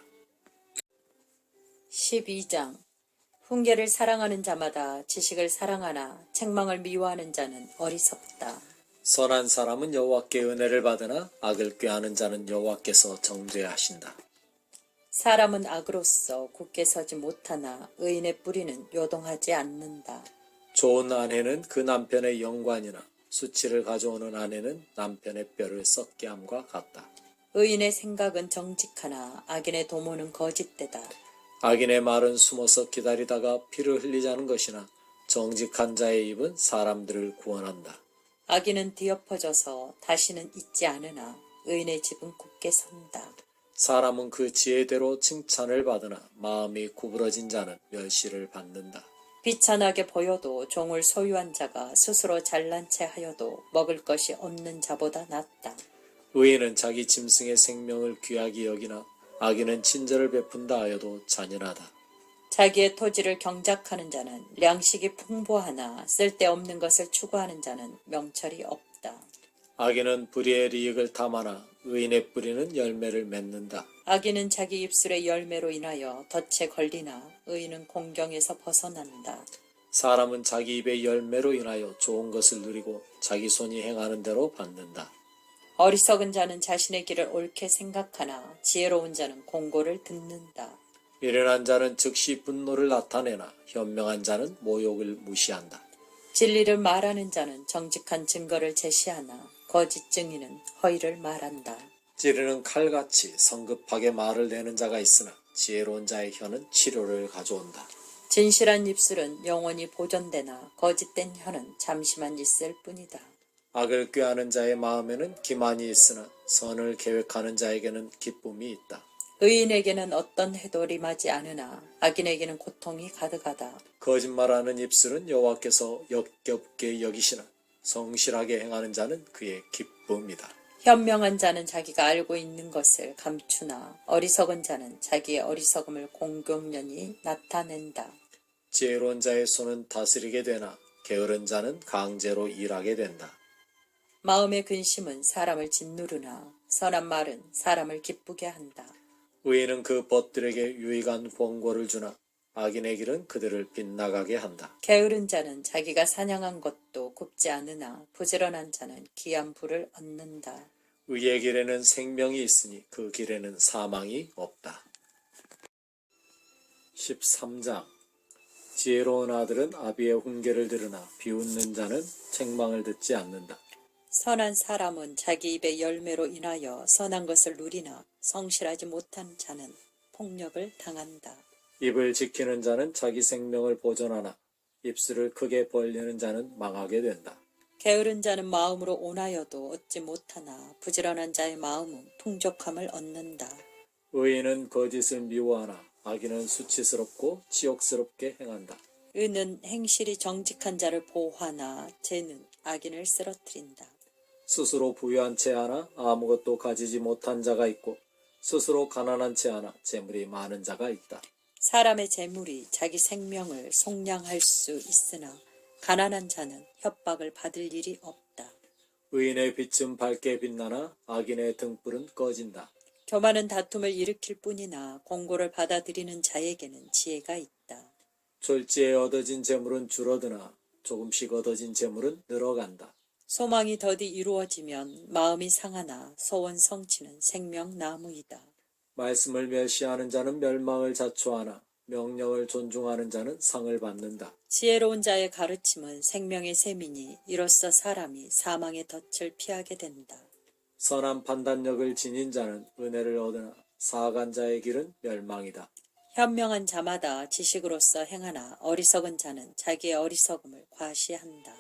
12장 훈계를 사랑하는 자마다 지식을 사랑하나 책망을 미워하는 자는 어리석다. 선한 사람은 여호와께 은혜를 받으나 악을 꾀하는 자는 여호와께서 정죄하신다. 사람은 악으로서 굳게 서지 못하나 의인의 뿌리는 요동하지 않는다. 좋은 아내는 그 남편의 영관이나 수치를 가져오는 아내는 남편의 뼈를 썩게 함과 같다. 의인의 생각은 정직하나 악인의 도모는 거짓되다. 악인의 말은 숨어서 기다리다가 피를 흘리자는 것이나 정직한 자의 입은 사람들을 구원한다. 악인은 뒤엎어져서 다시는 잊지 않으나 의인의 집은 굳게 선다. 사람은 그 지혜대로 칭찬을 받으나 마음이 구부러진 자는 멸시를 받는다. 비천하게 보여도 종을 소유한 자가 스스로 잘난 체 하여도 먹을 것이 없는 자보다 낫다. 의인은 자기 짐승의 생명을 귀하게 여기나 악인은 친절을 베푼다 하여도 잔인하다. 자기의 토지를 경작하는 자는 양식이 풍부하나 쓸데없는 것을 추구하는 자는 명철이 없다. 악인은 불의의 리익을 탐하나 의인의 뿌리는 열매를 맺는다. 악인은 자기 입술의 열매로 인하여 덫에 걸리나 의인은 공경에서 벗어난다. 사람은 자기 입의 열매로 인하여 좋은 것을 누리고 자기 손이 행하는 대로 받는다. 어리석은 자는 자신의 길을 옳게 생각하나 지혜로운 자는 공고를 듣는다. 미련한 자는 즉시 분노를 나타내나 현명한 자는 모욕을 무시한다. 진리를 말하는 자는 정직한 증거를 제시하나 거짓 증인은 허위를 말한다. 찌르는 칼같이 성급하게 말을 내는 자가 있으나 지혜로운 자의 혀는 치료를 가져온다. 진실한 입술은 영원히 보존되나 거짓된 혀는 잠시만 있을 뿐이다. 악을 꾀하는 자의 마음에는 기만이 있으나 선을 계획하는 자에게는 기쁨이 있다. 의인에게는 어떤 해도 림하지 않으나 악인에게는 고통이 가득하다. 거짓말하는 입술은 여호와께서 역겹게 여기시나 성실하게 행하는 자는 그의 기쁨이다. 현명한 자는 자기가 알고 있는 것을 감추나 어리석은 자는 자기의 어리석음을 공공연히 나타낸다. 지혜로운 자의 손은 다스리게 되나 게으른 자는 강제로 일하게 된다. 마음의 근심은 사람을 짓누르나 선한 말은 사람을 기쁘게 한다. 의인은 그 벗들에게 유익한 권고를 주나 악인의 길은 그들을 빗나가게 한다. 게으른 자는 자기가 사냥한 것도 굽지 않으나 부지런한 자는 귀한 부를 얻는다. 의의 길에는 생명이 있으니 그 길에는 사망이 없다. 13장 지혜로운 아들은 아비의 훈계를 들으나 비웃는 자는 책망을 듣지 않는다. 선한 사람은 자기 입의 열매로 인하여 선한 것을 누리나 성실하지 못한 자는 폭력을 당한다. 입을 지키는 자는 자기 생명을 보존하나 입술을 크게 벌리는 자는 망하게 된다. 게으른 자는 마음으로 온하여도 얻지 못하나 부지런한 자의 마음은 풍족함을 얻는다. 의인은 거짓을 미워하나 악인은 수치스럽고 치욕스럽게 행한다. 의는 행실이 정직한 자를 보호하나 죄는 악인을 쓰러뜨린다. 스스로 부유한 채 하나 아무것도 가지지 못한 자가 있고 스스로 가난한 채 하나 재물이 많은 자가 있다. 사람의 재물이 자기 생명을 속량할 수 있으나 가난한 자는 협박을 받을 일이 없다. 의인의 빛은 밝게 빛나나 악인의 등불은 꺼진다. 교만은 다툼을 일으킬 뿐이나 공고를 받아들이는 자에게는 지혜가 있다. 졸지에 얻어진 재물은 줄어드나 조금씩 얻어진 재물은 늘어간다. 소망이 더디 이루어지면 마음이 상하나 소원 성취는 생명나무이다. 말씀을 멸시하는 자는 멸망을 자초하나 명령을 존중하는 자는 상을 받는다. 지혜로운 자의 가르침은 생명의 셈이니 이로써 사람이 사망의 덫을 피하게 된다. 선한 판단력을 지닌 자는 은혜를 얻으나 사악한 자의 길은 멸망이다. 현명한 자마다 지식으로서 행하나 어리석은 자는 자기의 어리석음을 과시한다.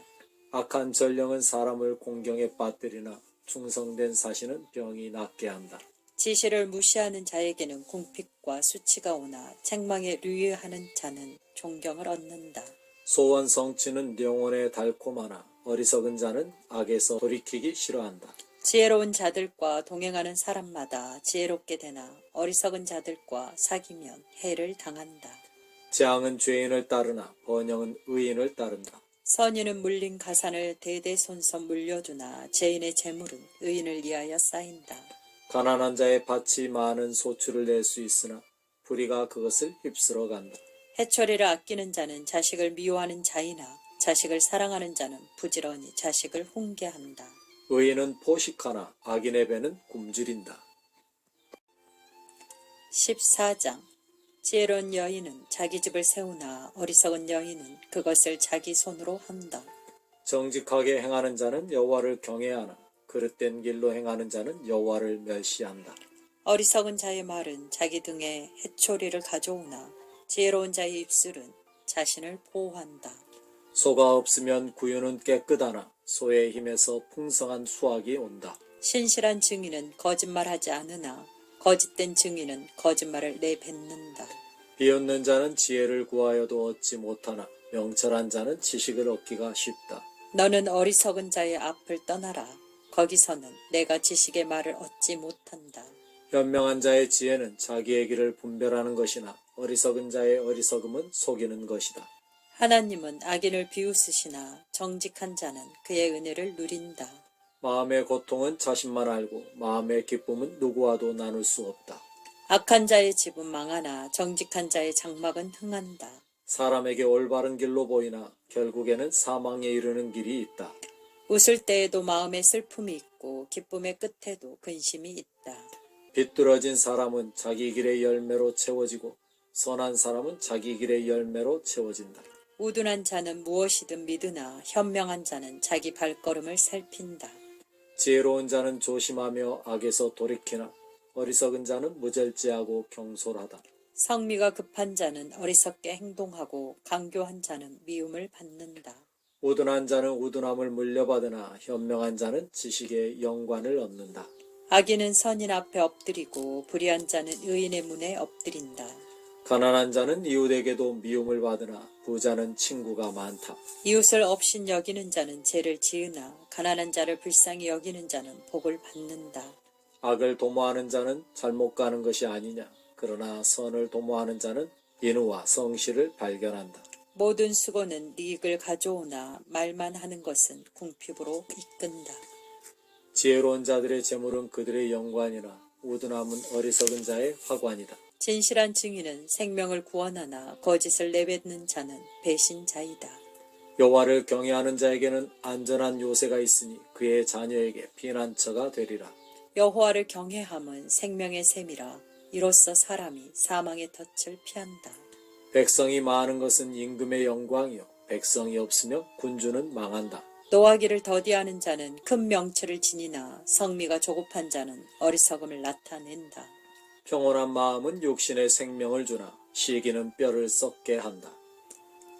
악한 전령은 사람을 공경에 빠뜨리나 충성된 사신은 병이 낫게 한다. 지시를 무시하는 자에게는 궁핍과 수치가 오나 책망에 유의하는 자는 존경을 얻는다. 소원 성취는 영혼에 달콤하나 어리석은 자는 악에서 돌이키기 싫어한다. 지혜로운 자들과 동행하는 사람마다 지혜롭게 되나 어리석은 자들과 사귀면 해를 당한다. 재앙은 죄인을 따르나 번영은 의인을 따른다. 선인은 물린 가산을 대대손손 물려두나 죄인의 재물은 의인을 위하여 쌓인다. 가난한 자의 밭이 많은 소출을 낼 수 있으나 불의가 그것을 휩쓸어 간다. 해초리를 아끼는 자는 자식을 미워하는 자이나 자식을 사랑하는 자는 부지런히 자식을 훈계한다. 의인은 포식하나 악인의 배는 굶주린다. 14장 지혜로운 여인은 자기 집을 세우나 어리석은 여인은 그것을 자기 손으로 한다. 정직하게 행하는 자는 여호와를 경외하나 그릇된 길로 행하는 자는 여호와를 멸시한다. 어리석은 자의 말은 자기 등에 해초리를 가져오나 지혜로운 자의 입술은 자신을 보호한다. 소가 없으면 구유는 깨끗하나 소의 힘에서 풍성한 수확이 온다. 신실한 증인은 거짓말하지 않으나 거짓된 증인은 거짓말을 내뱉는다. 비웃는 자는 지혜를 구하여도 얻지 못하나 명철한 자는 지식을 얻기가 쉽다. 너는 어리석은 자의 앞을 떠나라. 거기서는 내가 지식의 말을 얻지 못한다. 현명한 자의 지혜는 자기의 길을 분별하는 것이나 어리석은 자의 어리석음은 속이는 것이다. 하나님은 악인을 비웃으시나 정직한 자는 그의 은혜를 누린다. 마음의 고통은 자신만 알고 마음의 기쁨은 누구와도 나눌 수 없다. 악한 자의 집은 망하나 정직한 자의 장막은 흥한다. 사람에게 올바른 길로 보이나 결국에는 사망에 이르는 길이 있다. 웃을 때에도 마음에 슬픔이 있고 기쁨의 끝에도 근심이 있다. 비뚤어진 사람은 자기 길의 열매로 채워지고 선한 사람은 자기 길의 열매로 채워진다. 우둔한 자는 무엇이든 믿으나 현명한 자는 자기 발걸음을 살핀다. 지혜로운 자는 조심하며 악에서 돌이키나 어리석은 자는 무절제하고 경솔하다. 성미가 급한 자는 어리석게 행동하고 강교한 자는 미움을 받는다. 우둔한 자는 우둔함을 물려받으나 현명한 자는 지식의 영관을 얻는다. 악인은 선인 앞에 엎드리고 불의한 자는 의인의 문에 엎드린다. 가난한 자는 이웃에게도 미움을 받으나 부자는 친구가 많다. 이웃을 업신 여기는 자는 죄를 지으나 가난한 자를 불쌍히 여기는 자는 복을 받는다. 악을 도모하는 자는 잘못 가는 것이 아니냐. 그러나 선을 도모하는 자는 인후와 성실을 발견한다. 모든 수고는 이익을 가져오나 말만 하는 것은 궁핍으로 이끈다. 지혜로운 자들의 재물은 그들의 영관이나 우둔함은 어리석은 자의 화관이다. 진실한 증인은 생명을 구원하나 거짓을 내뱉는 자는 배신자이다. 여호와를 경외하는 자에게는 안전한 요새가 있으니 그의 자녀에게 피난처가 되리라. 여호와를 경외함은 생명의 셈이라 이로써 사람이 사망의 덫을 피한다. 백성이 많은 것은 임금의 영광이요 백성이 없으며 군주는 망한다. 노하기를 더디하는 자는 큰 명철을 지니나 성미가 조급한 자는 어리석음을 나타낸다. 평온한 마음은 육신의 생명을 주나 시기는 뼈를 썩게 한다.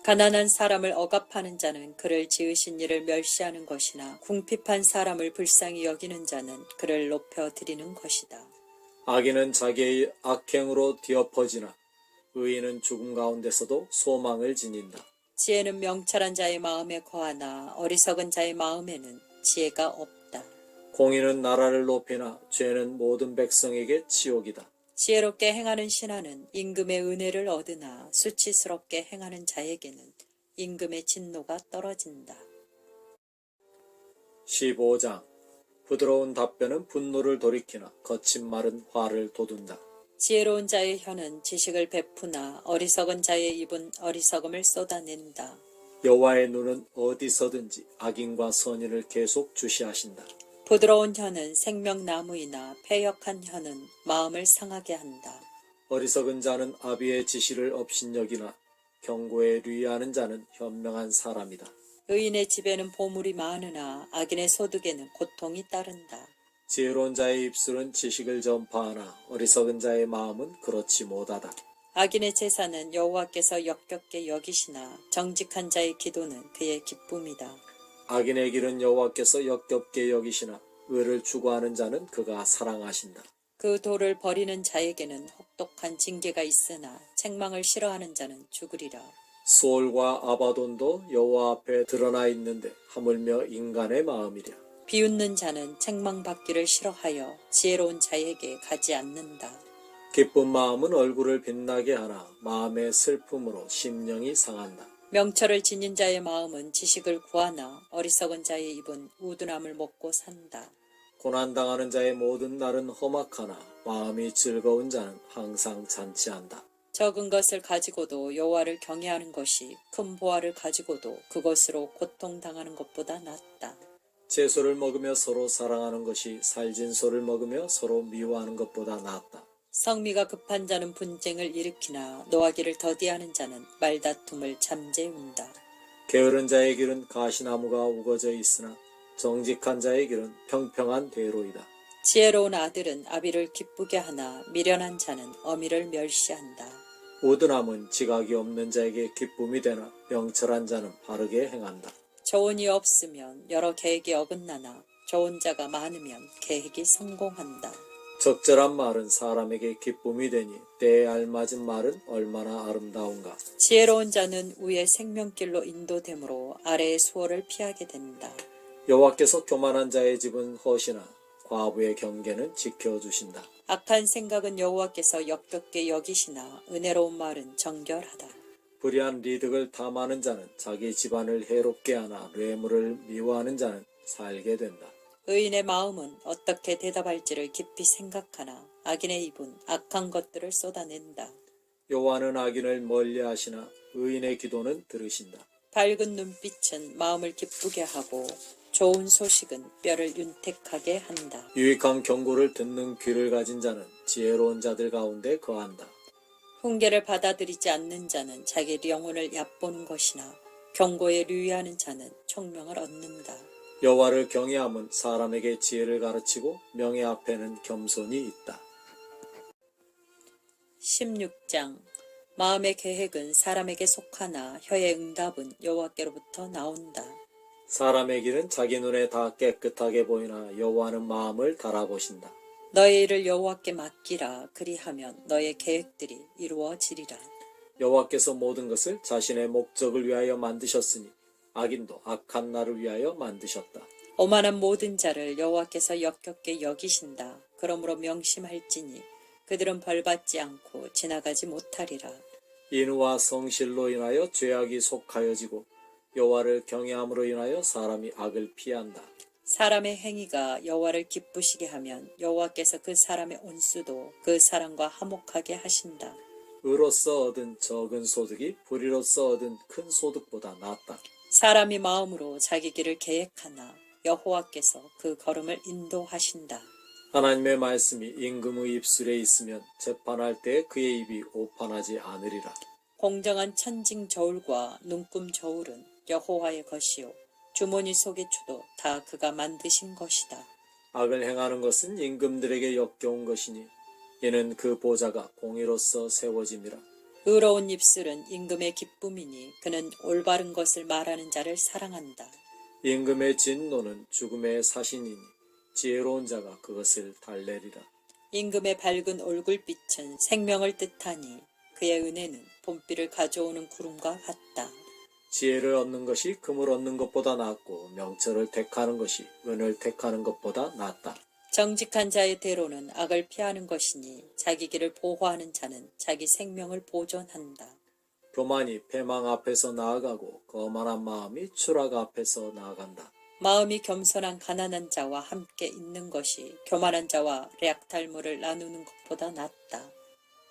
가난한 사람을 억압하는 자는 그를 지으신 이를 멸시하는 것이나 궁핍한 사람을 불쌍히 여기는 자는 그를 높여드리는 것이다. 악인은 자기의 악행으로 뒤엎어지나 의인은 죽음 가운데서도 소망을 지닌다. 지혜는 명철한 자의 마음에 거하나 어리석은 자의 마음에는 지혜가 없다. 공의는 나라를 높이나 죄는 모든 백성에게 치욕이다. 지혜롭게 행하는 신하는 임금의 은혜를 얻으나 수치스럽게 행하는 자에게는 임금의 진노가 떨어진다. 15장 부드러운 답변은 분노를 돌이키나 거친 말은 화를 돋운다. 지혜로운 자의 혀는 지식을 베푸나 어리석은 자의 입은 어리석음을 쏟아낸다. 여호와의 눈은 어디서든지 악인과 선인을 계속 주시하신다. 부드러운 혀는 생명나무이나 패역한 혀는 마음을 상하게 한다. 어리석은 자는 아비의 지시를 업신여기나 경고에 유의하는 자는 현명한 사람이다. 의인의 집에는 보물이 많으나 악인의 소득에는 고통이 따른다. 지혜로운 자의 입술은 지식을 전파하나 어리석은 자의 마음은 그렇지 못하다. 악인의 제사는 여호와께서 역겹게 여기시나 정직한 자의 기도는 그의 기쁨이다. 악인의 길은 여호와께서 역겹게 여기시나 의를 추구하는 자는 그가 사랑하신다. 그 돌을 버리는 자에게는 혹독한 징계가 있으나 책망을 싫어하는 자는 죽으리라. 수올과 아바돈도 여호와 앞에 드러나 있는데 하물며 인간의 마음이랴. 비웃는 자는 책망받기를 싫어하여 지혜로운 자에게 가지 않는다. 기쁜 마음은 얼굴을 빛나게 하나 마음의 슬픔으로 심령이 상한다. 명철을 지닌 자의 마음은 지식을 구하나 어리석은 자의 입은 우둔함을 먹고 산다. 고난당하는 자의 모든 날은 험악하나 마음이 즐거운 자는 항상 잔치한다. 적은 것을 가지고도 여호와를 경외하는 것이 큰 보화를 가지고도 그것으로 고통당하는 것보다 낫다. 채소를 먹으며 서로 사랑하는 것이 살진 소를 먹으며 서로 미워하는 것보다 낫다. 성미가 급한 자는 분쟁을 일으키나 노하기를 더디하는 자는 말다툼을 잠재운다. 게으른 자의 길은 가시나무가 우거져 있으나 정직한 자의 길은 평평한 대로이다. 지혜로운 아들은 아비를 기쁘게 하나 미련한 자는 어미를 멸시한다. 우둔함은 지각이 없는 자에게 기쁨이 되나 명철한 자는 바르게 행한다. 조언이 없으면 여러 계획이 어긋나나 좋은 자가 많으면 계획이 성공한다. 적절한 말은 사람에게 기쁨이 되니 때에 알맞은 말은 얼마나 아름다운가. 지혜로운 자는 위의 생명길로 인도되므로 아래의 수월을 피하게 된다. 여호와께서 교만한 자의 집은 헛이나 과부의 경계는 지켜주신다. 악한 생각은 여호와께서 역겹게 여기시나 은혜로운 말은 정결하다. 불의한 리득을 탐하는 자는 자기 집안을 해롭게 하나 뇌물을 미워하는 자는 살게 된다. 의인의 마음은 어떻게 대답할지를 깊이 생각하나 악인의 입은 악한 것들을 쏟아낸다. 여호와는 악인을 멀리하시나 의인의 기도는 들으신다. 밝은 눈빛은 마음을 기쁘게 하고 좋은 소식은 뼈를 윤택하게 한다. 유익한 경고를 듣는 귀를 가진 자는 지혜로운 자들 가운데 거한다. 훈계를 받아들이지 않는 자는 자기 영혼을 얕보는 것이나 경고에 유의하는 자는 총명을 얻는다. 여호와를 경외함은 사람에게 지혜를 가르치고 명예 앞에는 겸손이 있다. 16장 마음의 계획은 사람에게 속하나 혀의 응답은 여호와께로부터 나온다. 사람의 길은 자기 눈에 다 깨끗하게 보이나 여호와는 마음을 달아보신다. 너의 일을 여호와께 맡기라. 그리하면 너의 계획들이 이루어지리라. 여호와께서 모든 것을 자신의 목적을 위하여 만드셨으니 악인도 악한 날을 위하여 만드셨다. 오만한 모든 자를 여호와께서 역겹게 여기신다. 그러므로 명심할지니 그들은 벌받지 않고 지나가지 못하리라. 인후와 성실로 인하여 죄악이 속하여지고 여호와를 경외함으로 인하여 사람이 악을 피한다. 사람의 행위가 여호와를 기쁘시게 하면 여호와께서 그 사람의 온수도 그 사람과 화목하게 하신다. 의로서 얻은 적은 소득이 불의로서 얻은 큰 소득보다 낫다. 사람이 마음으로 자기 길을 계획하나 여호와께서 그 걸음을 인도하신다. 하나님의 말씀이 임금의 입술에 있으면 재판할 때 그의 입이 오판하지 않으리라. 공정한 천징 저울과 눈금 저울은 여호와의 것이요 주머니 속의 추도 다 그가 만드신 것이다. 악을 행하는 것은 임금들에게 역겨운 것이니 이는 그 보좌가 공의로서 세워짐이라. 의로운 입술은 임금의 기쁨이니 그는 올바른 것을 말하는 자를 사랑한다. 임금의 진노는 죽음의 사신이니 지혜로운 자가 그것을 달래리라. 임금의 밝은 얼굴빛은 생명을 뜻하니 그의 은혜는 봄비를 가져오는 구름과 같다. 지혜를 얻는 것이 금을 얻는 것보다 낫고 명철을 택하는 것이 은을 택하는 것보다 낫다. 정직한 자의 대로는 악을 피하는 것이니 자기 길을 보호하는 자는 자기 생명을 보존한다. 교만이 패망 앞에서 나아가고 거만한 마음이 추락 앞에서 나아간다. 마음이 겸손한 가난한 자와 함께 있는 것이 교만한 자와 약탈물을 나누는 것보다 낫다.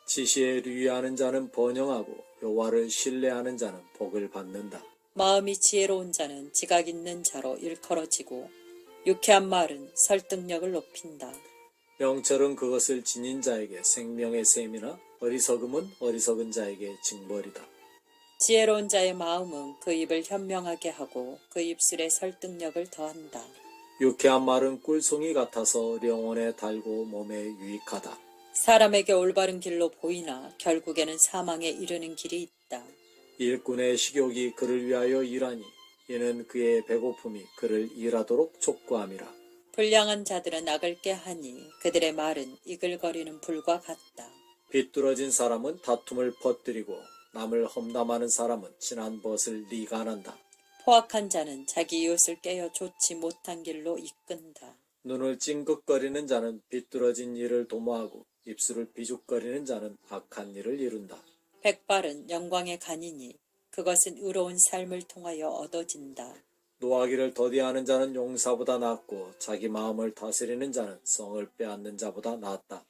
지시에 유의하는 자는 번영하고 여호와를 신뢰하는 자는 복을 받는다. 마음이 지혜로운 자는 지각 있는 자로 일컬어지고 유쾌한 말은 설득력을 높인다. 명철은 그것을 지닌 자에게 생명의 셈이나 어리석음은 어리석은 자에게 징벌이다. 지혜로운 자의 마음은 그 입을 현명하게 하고 그 입술에 설득력을 더한다. 유쾌한 말은 꿀송이 같아서 영혼에 달고 몸에 유익하다. 사람에게 올바른 길로 보이나 결국에는 사망에 이르는 길이 있다. 일꾼의 식욕이 그를 위하여 일하니 이는 그의 배고픔이 그를 일하도록 촉구함이라. 불량한 자들은 악을 꾀하니 그들의 말은 이글거리는 불과 같다. 비뚤어진 사람은 다툼을 퍼뜨리고 남을 험담하는 사람은 친한 벗을 리간한다. 포악한 자는 자기 이웃을 깨어 좋지 못한 길로 이끈다. 눈을 찡긋거리는 자는 비뚤어진 일을 도모하고 입술을 비죽거리는 자는 악한 일을 이룬다. 백발은 영광의 간이니 그것은 의로운 삶을 통하여 얻어진다. 노하기를 더디하는 자는 용사보다 낫고 자기 마음을 다스리는 자는 성을 빼앗는 자보다 낫다.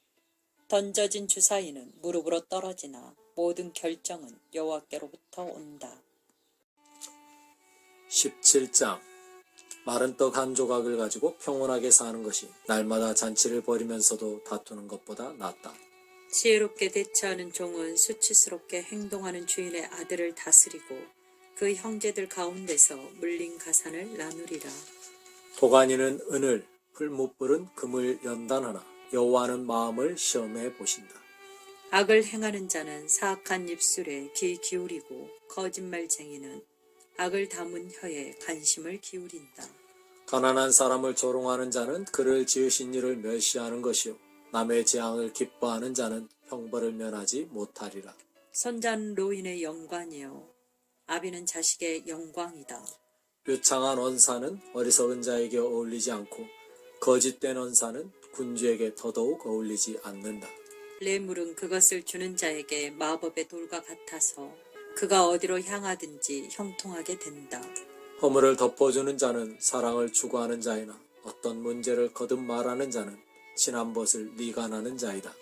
던져진 주사위는 무릎으로 떨어지나 모든 결정은 여호와께로부터 온다. 17장 마른 떡 한 조각을 가지고 평온하게 사는 것이 날마다 잔치를 벌이면서도 다투는 것보다 낫다. 지혜롭게 대처하는 종은 수치스럽게 행동하는 주인의 아들을 다스리고 그 형제들 가운데서 물린 가산을 나누리라. 도가니는 은을, 풀무불은 금을 연단하나 여호와는 마음을 시험해 보신다. 악을 행하는 자는 사악한 입술에 귀 기울이고 거짓말쟁이는 악을 담은 혀에 관심을 기울인다. 가난한 사람을 조롱하는 자는 그를 지으신 이를 멸시하는 것이요 남의 재앙을 기뻐하는 자는 형벌을 면하지 못하리라. 손자는 노인의 영광이요 아비는 자식의 영광이다. 류창한 언사는 어리석은 자에게 어울리지 않고 거짓된 언사는 군주에게 더더욱 어울리지 않는다. 뇌물은 그것을 주는 자에게 마법의 돌과 같아서 그가 어디로 향하든지 형통하게 된다. 허물을 덮어주는 자는 사랑을 추구하는 자이나 어떤 문제를 거듭 말하는 자는 친한 벗을 미간하는 자이다.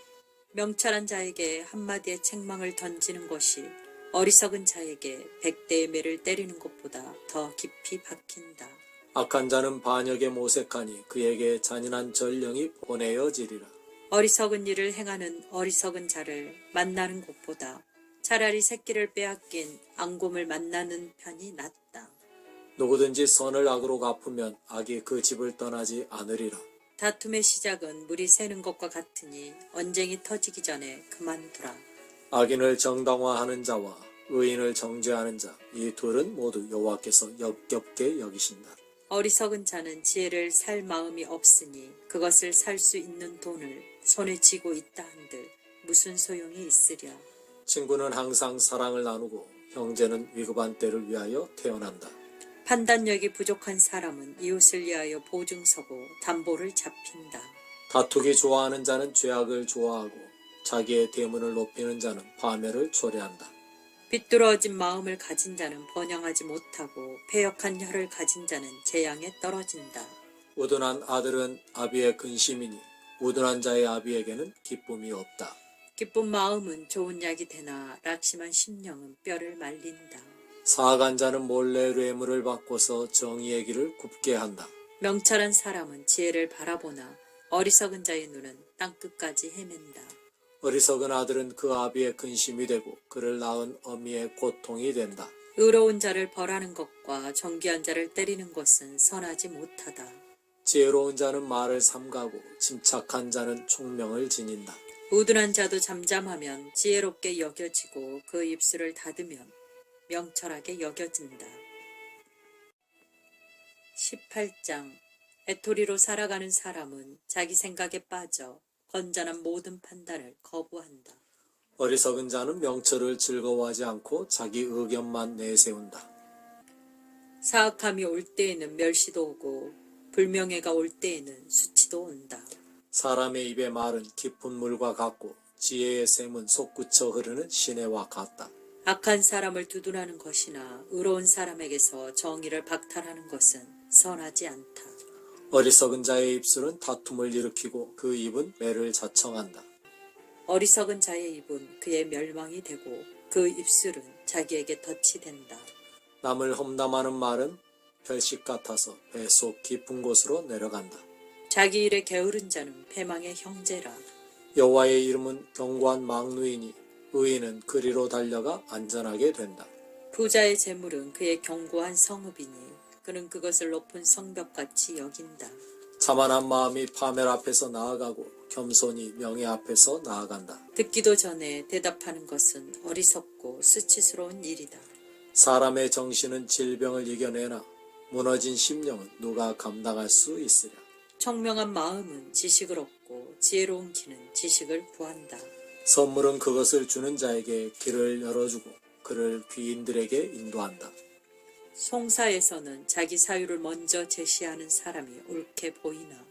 명철한 자에게 한마디의 책망을 던지는 것이 어리석은 자에게 100대의 매를 때리는 것보다 더 깊이 박힌다. 악한 자는 반역에 모색하니 그에게 잔인한 전령이 보내어지리라. 어리석은 일을 행하는 어리석은 자를 만나는 것보다 차라리 새끼를 빼앗긴 앙곰을 만나는 편이 낫다. 누구든지 선을 악으로 갚으면 악이 그 집을 떠나지 않으리라. 다툼의 시작은 물이 새는 것과 같으니 언쟁이 터지기 전에 그만두라. 악인을 정당화하는 자와 의인을 정죄하는 자, 이 둘은 모두 여호와께서 역겹게 여기신다. 어리석은 자는 지혜를 살 마음이 없으니 그것을 살 수 있는 돈을 손에 쥐고 있다 한들 무슨 소용이 있으랴. 친구는 항상 사랑을 나누고 형제는 위급한 때를 위하여 태어난다. 판단력이 부족한 사람은 이웃을 위하여 보증서고 담보를 잡힌다. 다투기 좋아하는 자는 죄악을 좋아하고 자기의 대문을 높이는 자는 파멸을 초래한다. 비뚤어진 마음을 가진 자는 번영하지 못하고 패역한 혀를 가진 자는 재앙에 떨어진다. 우둔한 아들은 아비의 근심이니 우둔한 자의 아비에게는 기쁨이 없다. 기쁜 마음은 좋은 약이 되나 낙심한 심령은 뼈를 말린다. 사악한 자는 몰래 뇌물을 바꿔서 정의의 길을 굽게 한다. 명철한 사람은 지혜를 바라보나 어리석은 자의 눈은 땅끝까지 헤맨다. 어리석은 아들은 그 아비의 근심이 되고 그를 낳은 어미의 고통이 된다. 의로운 자를 벌하는 것과 정귀한 자를 때리는 것은 선하지 못하다. 지혜로운 자는 말을 삼가고 침착한 자는 총명을 지닌다. 우둔한 자도 잠잠하면 지혜롭게 여겨지고 그 입술을 닫으면 명철하게 여겨진다. 18장 애토리로 살아가는 사람은 자기 생각에 빠져 건전한 모든 판단을 거부한다. 어리석은 자는 명철을 즐거워하지 않고 자기 의견만 내세운다. 사악함이 올 때에는 멸시도 오고 불명예가 올 때에는 수치도 온다. 사람의 입의 말은 깊은 물과 같고 지혜의 샘은 솟구쳐 흐르는 시내와 같다. 악한 사람을 두둔하는 것이나 의로운 사람에게서 정의를 박탈하는 것은 선하지 않다. 어리석은 자의 입술은 다툼을 일으키고 그 입은 매를 자청한다. 어리석은 자의 입은 그의 멸망이 되고 그 입술은 자기에게 덫이 된다. 남을 험담하는 말은 별식 같아서 배 속 깊은 곳으로 내려간다. 자기 일에 게으른 자는 패망의 형제라. 여호와의 이름은 견고한 망루이니 의인은 그리로 달려가 안전하게 된다. 부자의 재물은 그의 견고한 성읍이니 그는 그것을 높은 성벽같이 여긴다. 자만한 마음이 파멸 앞에서 나아가고 겸손이 명예 앞에서 나아간다. 듣기도 전에 대답하는 것은 어리석고 수치스러운 일이다. 사람의 정신은 질병을 이겨내나 무너진 심령은 누가 감당할 수 있으랴. 청명한 마음은 지식을 얻고 지혜로운 귀는 지식을 구한다. 선물은 그것을 주는 자에게 길을 열어주고 그를 귀인들에게 인도한다. 송사에서는 자기 사유를 먼저 제시하는 사람이 옳게 보이나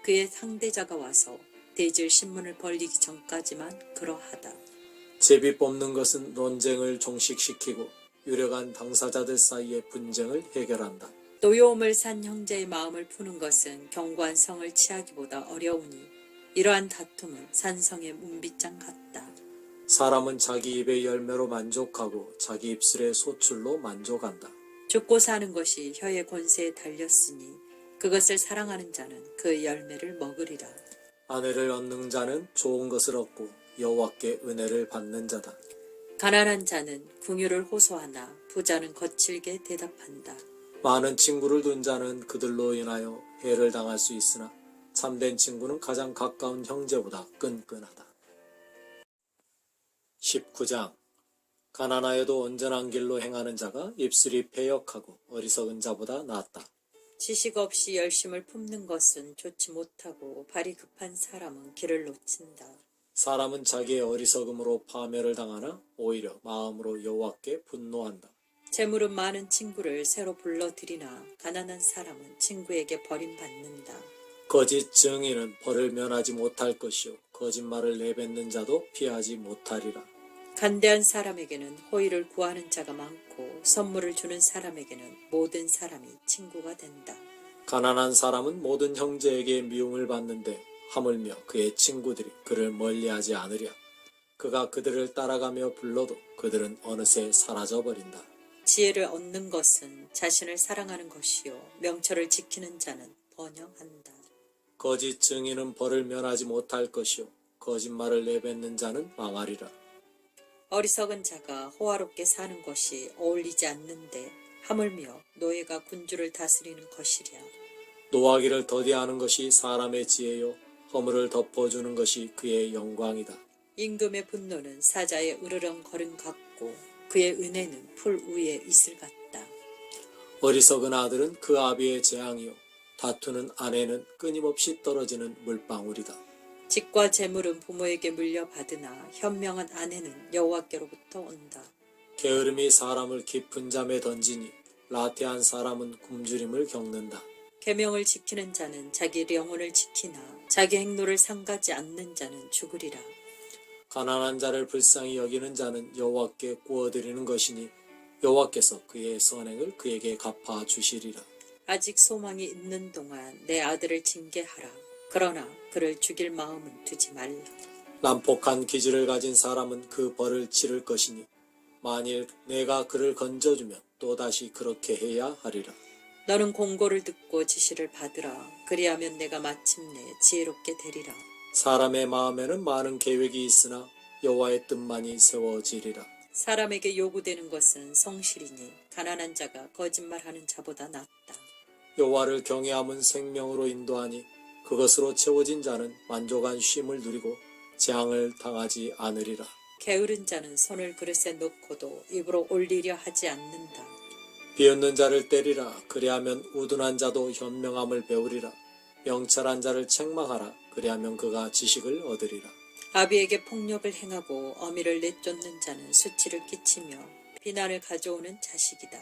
그의 상대자가 와서 대질 신문을 벌리기 전까지만 그러하다. 제비 뽑는 것은 논쟁을 종식시키고 유력한 당사자들 사이의 분쟁을 해결한다. 노여움을 산 형제의 마음을 푸는 것은 견고한 성을 취하기보다 어려우니 이러한 다툼은 산성의 문빗장 같다. 사람은 자기 입의 열매로 만족하고 자기 입술의 소출로 만족한다. 죽고 사는 것이 혀의 권세에 달렸으니 그것을 사랑하는 자는 그 열매를 먹으리라. 아내를 얻는 자는 좋은 것을 얻고 여호와께 은혜를 받는 자다. 가난한 자는 궁유를 호소하나 부자는 거칠게 대답한다. 많은 친구를 둔 자는 그들로 인하여 해를 당할 수 있으나 참된 친구는 가장 가까운 형제보다 끈끈하다. 19장 가난하여도 온전한 길로 행하는 자가 입술이 패역하고 어리석은 자보다 낫다. 지식 없이 열심을 품는 것은 좋지 못하고 발이 급한 사람은 길을 놓친다. 사람은 자기의 어리석음으로 파멸을 당하나 오히려 마음으로 여호와께 분노한다. 재물은 많은 친구를 새로 불러들이나 가난한 사람은 친구에게 버림받는다. 거짓 증인은 벌을 면하지 못할 것이요 거짓말을 내뱉는 자도 피하지 못하리라. 간대한 사람에게는 호의를 구하는 자가 많고 선물을 주는 사람에게는 모든 사람이 친구가 된다. 가난한 사람은 모든 형제에게 미움을 받는데 하물며 그의 친구들이 그를 멀리하지 않으랴. 그가 그들을 따라가며 불러도 그들은 어느새 사라져버린다. 지혜를 얻는 것은 자신을 사랑하는 것이요 명철을 지키는 자는 번영한다. 거짓 증인은 벌을 면하지 못할 것이요 거짓말을 내뱉는 자는 망하리라. 어리석은 자가 호화롭게 사는 것이 어울리지 않는데 하물며 노예가 군주를 다스리는 것이랴. 노하기를 더디하는 것이 사람의 지혜요 허물을 덮어주는 것이 그의 영광이다. 임금의 분노는 사자의 으르렁거림 같고 그의 은혜는 풀 위에 이슬 같다. 어리석은 아들은 그 아비의 재앙이요 다투는 아내는 끊임없이 떨어지는 물방울이다. 직과 재물은 부모에게 물려받으나 현명한 아내는 여호와께로부터 온다. 게으름이 사람을 깊은 잠에 던지니 라태한 사람은 굶주림을 겪는다. 계명을 지키는 자는 자기 영혼을 지키나 자기 행로를 삼가지 않는 자는 죽으리라. 가난한 자를 불쌍히 여기는 자는 여호와께 구워드리는 것이니 여호와께서 그의 선행을 그에게 갚아 주시리라. 아직 소망이 있는 동안 내 아들을 징계하라. 그러나 그를 죽일 마음은 두지 말라. 난폭한 기질을 가진 사람은 그 벌을 치를 것이니 만일 내가 그를 건져주면 또다시 그렇게 해야 하리라. 너는 공고를 듣고 지시를 받으라. 그리하면 내가 마침내 지혜롭게 되리라. 사람의 마음에는 많은 계획이 있으나 여호와의 뜻만이 세워지리라. 사람에게 요구되는 것은 성실이니 가난한 자가 거짓말하는 자보다 낫다. 여호와를 경외함은 생명으로 인도하니 그것으로 채워진 자는 만족한 쉼을 누리고 재앙을 당하지 않으리라. 게으른 자는 손을 그릇에 넣고도 입으로 올리려 하지 않는다. 비웃는 자를 때리라. 그리하면 우둔한 자도 현명함을 배우리라. 명철한 자를 책망하라. 그리하면 그가 지식을 얻으리라. 아비에게 폭력을 행하고 어미를 내쫓는 자는 수치를 끼치며 비난을 가져오는 자식이다.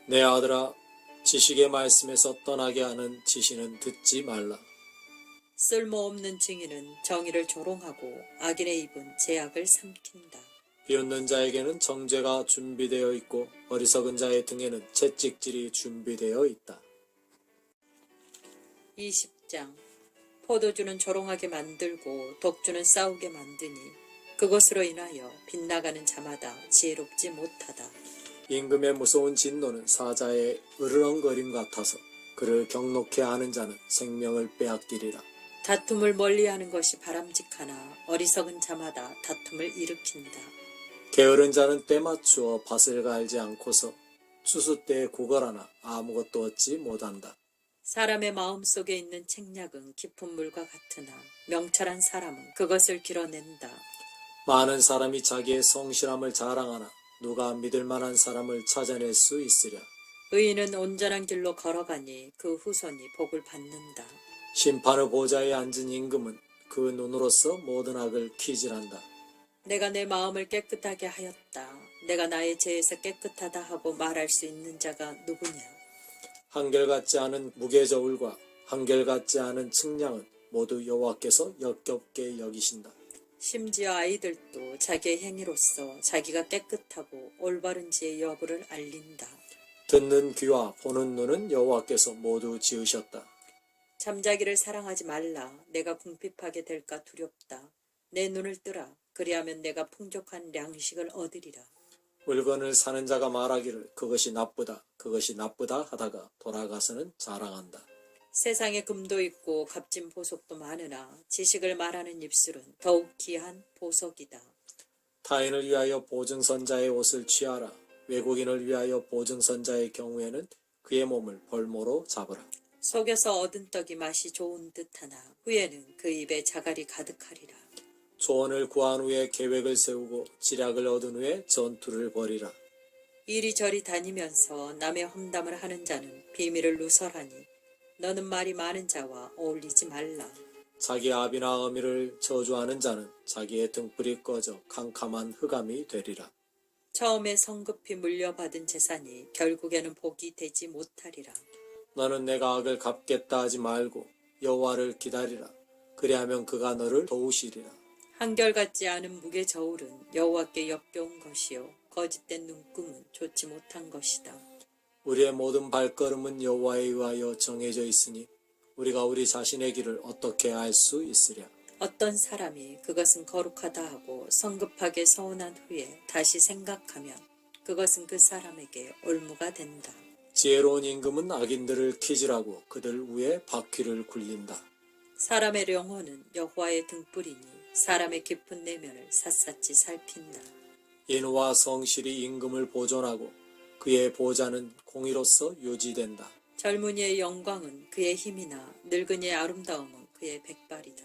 내 아들아, 지식의 말씀에서 떠나게 하는 지시는 듣지 말라. 쓸모없는 증인은 정의를 조롱하고 악인의 입은 제약을 삼킨다. 비웃는 자에게는 정죄가 준비되어 있고 어리석은 자의 등에는 채찍질이 준비되어 있다. 20장 포도주는 조롱하게 만들고 독주는 싸우게 만드니 그것으로 인하여 빗나가는 자마다 지혜롭지 못하다. 임금의 무서운 진노는 사자의 으르렁거림 같아서 그를 경록해 하는 자는 생명을 빼앗기리라. 다툼을 멀리하는 것이 바람직하나 어리석은 자마다 다툼을 일으킨다. 게으른 자는 때 맞추어 밭을 갈지 않고서 추수 때에 구걸하나 아무것도 얻지 못한다. 사람의 마음속에 있는 책략은 깊은 물과 같으나 명철한 사람은 그것을 길어낸다. 많은 사람이 자기의 성실함을 자랑하나 누가 믿을 만한 사람을 찾아낼 수 있으랴. 의인은 온전한 길로 걸어가니 그 후손이 복을 받는다. 심판의 보좌에 앉은 임금은 그 눈으로서 모든 악을 키질한다. 내가 내 마음을 깨끗하게 하였다. 내가 나의 죄에서 깨끗하다 하고 말할 수 있는 자가 누구냐? 한결같지 않은 무게저울과 한결같지 않은 측량은 모두 여호와께서 역겹게 여기신다. 심지어 아이들도 자기의 행위로서 자기가 깨끗하고 올바른지의 여부를 알린다. 듣는 귀와 보는 눈은 여호와께서 모두 지으셨다. 잠자기를 사랑하지 말라. 내가 궁핍하게 될까 두렵다. 내 눈을 뜨라. 그리하면 내가 풍족한 양식을 얻으리라. 물건을 사는 자가 말하기를 그것이 나쁘다, 그것이 나쁘다 하다가 돌아가서는 자랑한다. 세상에 금도 있고 값진 보석도 많으나 지식을 말하는 입술은 더욱 귀한 보석이다. 타인을 위하여 보증선자의 옷을 취하라. 외국인을 위하여 보증선자의 경우에는 그의 몸을 벌모로 잡으라. 속여서 얻은 떡이 맛이 좋은 듯하나 후에는 그 입에 자갈이 가득하리라. 조언을 구한 후에 계획을 세우고 지략을 얻은 후에 전투를 벌이라. 이리저리 다니면서 남의 험담을 하는 자는 비밀을 누설하니 너는 말이 많은 자와 어울리지 말라. 자기 아비나 어미를 저주하는 자는 자기의 등불이 꺼져 캄캄한 흑암이 되리라. 처음에 성급히 물려받은 재산이 결국에는 복이 되지 못하리라. 너는 내가 악을 갚겠다 하지 말고 여호와를 기다리라. 그리하면 그가 너를 도우시리라. 한결같지 않은 무게 저울은 여호와께 역겨운 것이요 거짓된 눈금은 좋지 못한 것이다. 우리의 모든 발걸음은 여호와에 의하여 정해져 있으니 우리가 우리 자신의 길을 어떻게 알 수 있으랴. 어떤 사람이 그것은 거룩하다 하고 성급하게 서운한 후에 다시 생각하면 그것은 그 사람에게 올무가 된다. 지혜로운 임금은 악인들을 키질하고 그들 위에 바퀴를 굴린다. 사람의 영혼은 여호와의 등불이니 사람의 깊은 내면을 샅샅이 살핀다. 인후와 성실이 임금을 보존하고 그의 보좌는 공의로서 유지된다. 젊은이의 영광은 그의 힘이나 늙은이의 아름다움은 그의 백발이다.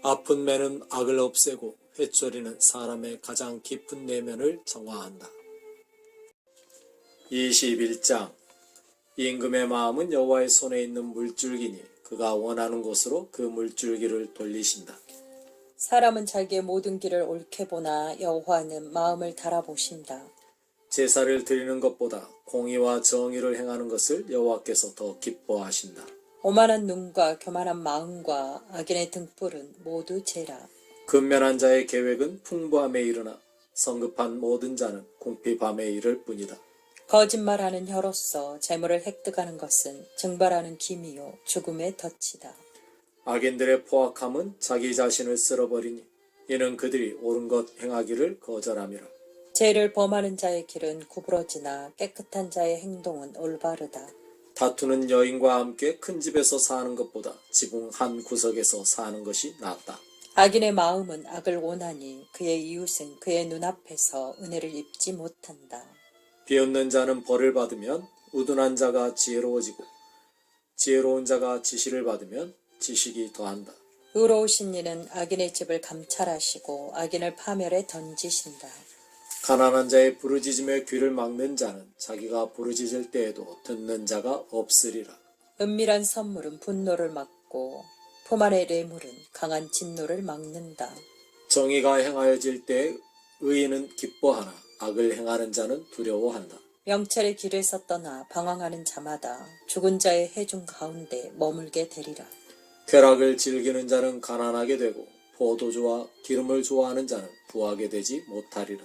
아픈 매는 악을 없애고 회초리는 사람의 가장 깊은 내면을 정화한다. 21장 임금의 마음은 여호와의 손에 있는 물줄기니 그가 원하는 곳으로 그 물줄기를 돌리신다. 사람은 자기의 모든 길을 옳게 보나 여호와는 마음을 달아보신다. 제사를 드리는 것보다 공의와 정의를 행하는 것을 여호와께서 더 기뻐하신다. 오만한 눈과 교만한 마음과 악인의 등불은 모두 죄라. 근면한 자의 계획은 풍부함에 이르나 성급한 모든 자는 궁핍함에 이를 뿐이다. 거짓말하는 혀로서 재물을 획득하는 것은 증발하는 기미요 죽음의 덫이다. 악인들의 포악함은 자기 자신을 쓸어버리니 이는 그들이 옳은 것 행하기를 거절함이라. 죄를 범하는 자의 길은 구부러지나 깨끗한 자의 행동은 올바르다. 다투는 여인과 함께 큰 집에서 사는 것보다 지붕 한 구석에서 사는 것이 낫다. 악인의 마음은 악을 원하니 그의 이웃은 그의 눈앞에서 은혜를 입지 못한다. 비웃는 자는 벌을 받으면 우둔한 자가 지혜로워지고 지혜로운 자가 지시를 받으면 지식이 더한다. 의로우신 이는 악인의 집을 감찰하시고 악인을 파멸에 던지신다. 가난한 자의 부르짖음에 귀를 막는 자는 자기가 부르짖을 때에도 듣는 자가 없으리라. 은밀한 선물은 분노를 막고 품 안의 뇌물은 강한 진노를 막는다. 정의가 행하여질 때 의인은 기뻐하나 악을 행하는 자는 두려워한다. 명철의 길에서 떠나 방황하는 자마다 죽은 자의 해중 가운데 머물게 되리라. 쾌락을 즐기는 자는 가난하게 되고 포도주와 기름을 좋아하는 자는 부하게 되지 못하리라.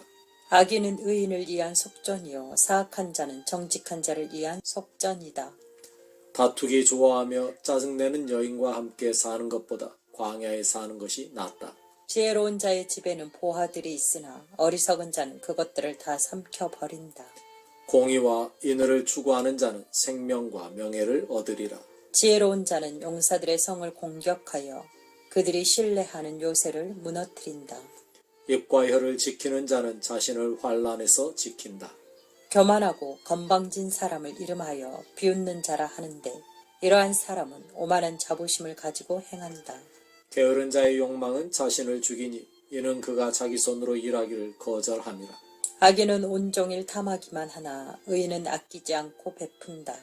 악인은 의인을 위한 속전이요 사악한 자는 정직한 자를 위한 속전이다. 다투기 좋아하며 짜증내는 여인과 함께 사는 것보다 광야에 사는 것이 낫다. 지혜로운 자의 집에는 보화들이 있으나 어리석은 자는 그것들을 다 삼켜버린다. 공의와 인의를 추구하는 자는 생명과 명예를 얻으리라. 지혜로운 자는 용사들의 성을 공격하여 그들이 신뢰하는 요새를 무너뜨린다. 입과 혀를 지키는 자는 자신을 환난에서 지킨다. 교만하고 건방진 사람을 이름하여 비웃는 자라 하는데 이러한 사람은 오만한 자부심을 가지고 행한다. 게으른 자의 욕망은 자신을 죽이니 이는 그가 자기 손으로 일하기를 거절함이라. 악인은 온종일 탐하기만 하나 의인은 아끼지 않고 베푼다.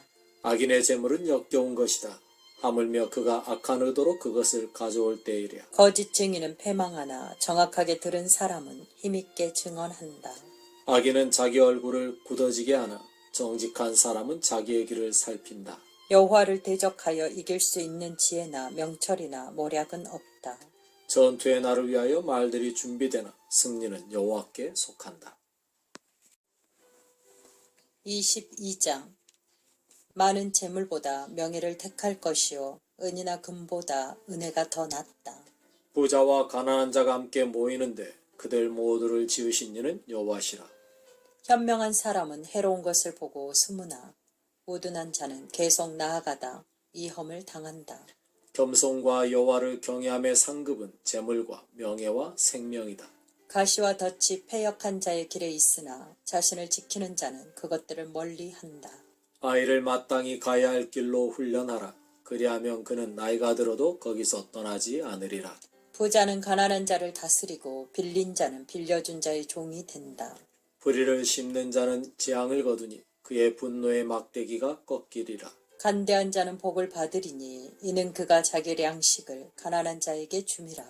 악인의 재물은 역겨운 것이다. 하물며 그가 악한 의도로 그것을 가져올 때이랴. 거짓 증인은 패망하나 정확하게 들은 사람은 힘있게 증언한다. 악인은 자기 얼굴을 굳어지게 하나 정직한 사람은 자기의 길을 살핀다. 여호와를 대적하여 이길 수 있는 지혜나 명철이나 모략은 없다. 전투의 날을 위하여 말들이 준비되나 승리는 여호와께 속한다. 22장 많은 재물보다 명예를 택할 것이요 은이나 금보다 은혜가 더 낫다. 부자와 가난한 자가 함께 모이는데 그들 모두를 지으신 이는 여호와시라. 현명한 사람은 해로운 것을 보고 숨으나 우둔한 자는 계속 나아가다 이험을 당한다. 겸손과 여호와를 경외함의 상급은 재물과 명예와 생명이다. 가시와 덫이 패역한 자의 길에 있으나 자신을 지키는 자는 그것들을 멀리한다. 아이를 마땅히 가야 할 길로 훈련하라. 그리하면 그는 나이가 들어도 거기서 떠나지 않으리라. 부자는 가난한 자를 다스리고 빌린 자는 빌려준 자의 종이 된다. 불의를 심는 자는 재앙을 거두니 그의 분노의 막대기가 꺾이리라. 간대한 자는 복을 받으리니 이는 그가 자기 양식을 가난한 자에게 줌이라.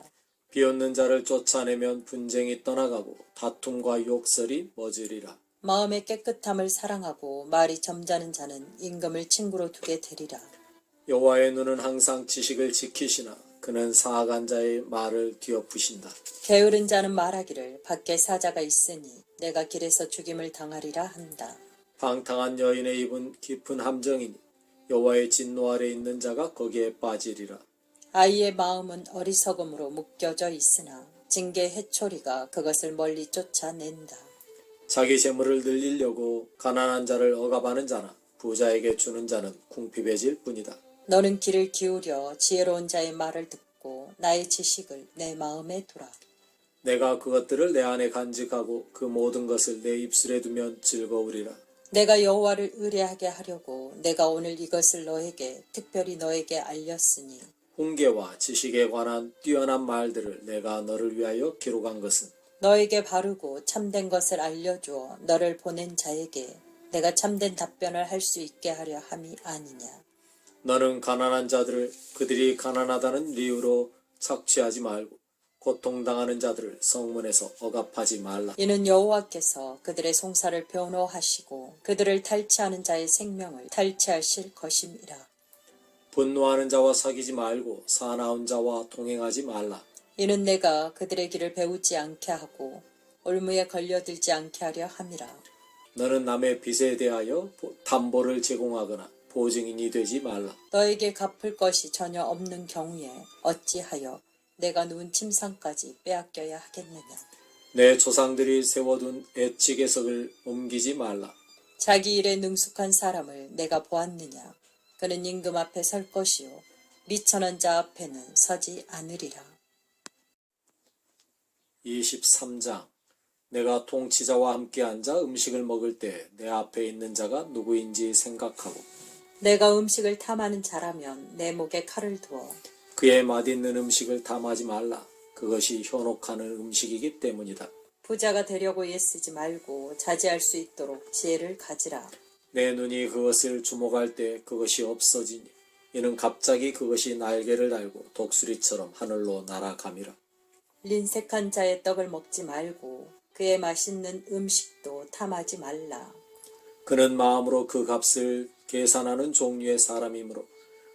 비웃는 자를 쫓아내면 분쟁이 떠나가고 다툼과 욕설이 멎으리라. 마음의 깨끗함을 사랑하고 말이 점잖은 자는 임금을 친구로 두게 되리라. 여호와의 눈은 항상 지식을 지키시나 그는 사악한 자의 말을 뒤엎으신다. 게으른 자는 말하기를 밖에 사자가 있으니 내가 길에서 죽임을 당하리라 한다. 방탕한 여인의 입은 깊은 함정이니 여호와의 진노 아래 있는 자가 거기에 빠지리라. 아이의 마음은 어리석음으로 묶여져 있으나 징계 해초리가 그것을 멀리 쫓아낸다. 자기 재물을 늘리려고 가난한 자를 억압하는 자나 부자에게 주는 자는 궁핍해질 뿐이다. 너는 귀를 기울여 지혜로운 자의 말을 듣고 나의 지식을 내 마음에 두라. 내가 그것들을 내 안에 간직하고 그 모든 것을 내 입술에 두면 즐거우리라. 내가 여호와를 의뢰하게 하려고 내가 오늘 이것을 너에게 특별히 너에게 알렸으니 훈계와 지식에 관한 뛰어난 말들을 내가 너를 위하여 기록한 것은 너에게 바르고 참된 것을 알려주어 너를 보낸 자에게 내가 참된 답변을 할 수 있게 하려 함이 아니냐. 너는 가난한 자들을 그들이 가난하다는 이유로 착취하지 말고 고통당하는 자들을 성문에서 억압하지 말라. 이는 여호와께서 그들의 송사를 변호하시고 그들을 탈취하는 자의 생명을 탈취하실 것임이라. 분노하는 자와 사귀지 말고 사나운 자와 동행하지 말라. 이는 내가 그들의 길을 배우지 않게 하고 올무에 걸려들지 않게 하려 함이라. 너는 남의 빚에 대하여 담보를 제공하거나 보증인이 되지 말라. 너에게 갚을 것이 전혀 없는 경우에 어찌하여 내가 누운 침상까지 빼앗겨야 하겠느냐. 내 조상들이 세워둔 애치개석을 옮기지 말라. 자기 일에 능숙한 사람을 내가 보았느냐. 그는 임금 앞에 설 것이요 미천한 자 앞에는 서지 않으리라. 23장 내가 통치자와 함께 앉아 음식을 먹을 때 내 앞에 있는 자가 누구인지 생각하고 내가 음식을 탐하는 자라면 내 목에 칼을 두어 그의 맛있는 음식을 탐하지 말라. 그것이 현혹하는 음식이기 때문이다. 부자가 되려고 애쓰지 말고 자제할 수 있도록 지혜를 가지라. 내 눈이 그것을 주목할 때 그것이 없어지니 이는 갑자기 그것이 날개를 달고 독수리처럼 하늘로 날아감이라. 린색한 자의 떡을 먹지 말고 그의 맛있는 음식도 탐하지 말라. 그는 마음으로 그 값을 계산하는 종류의 사람이므로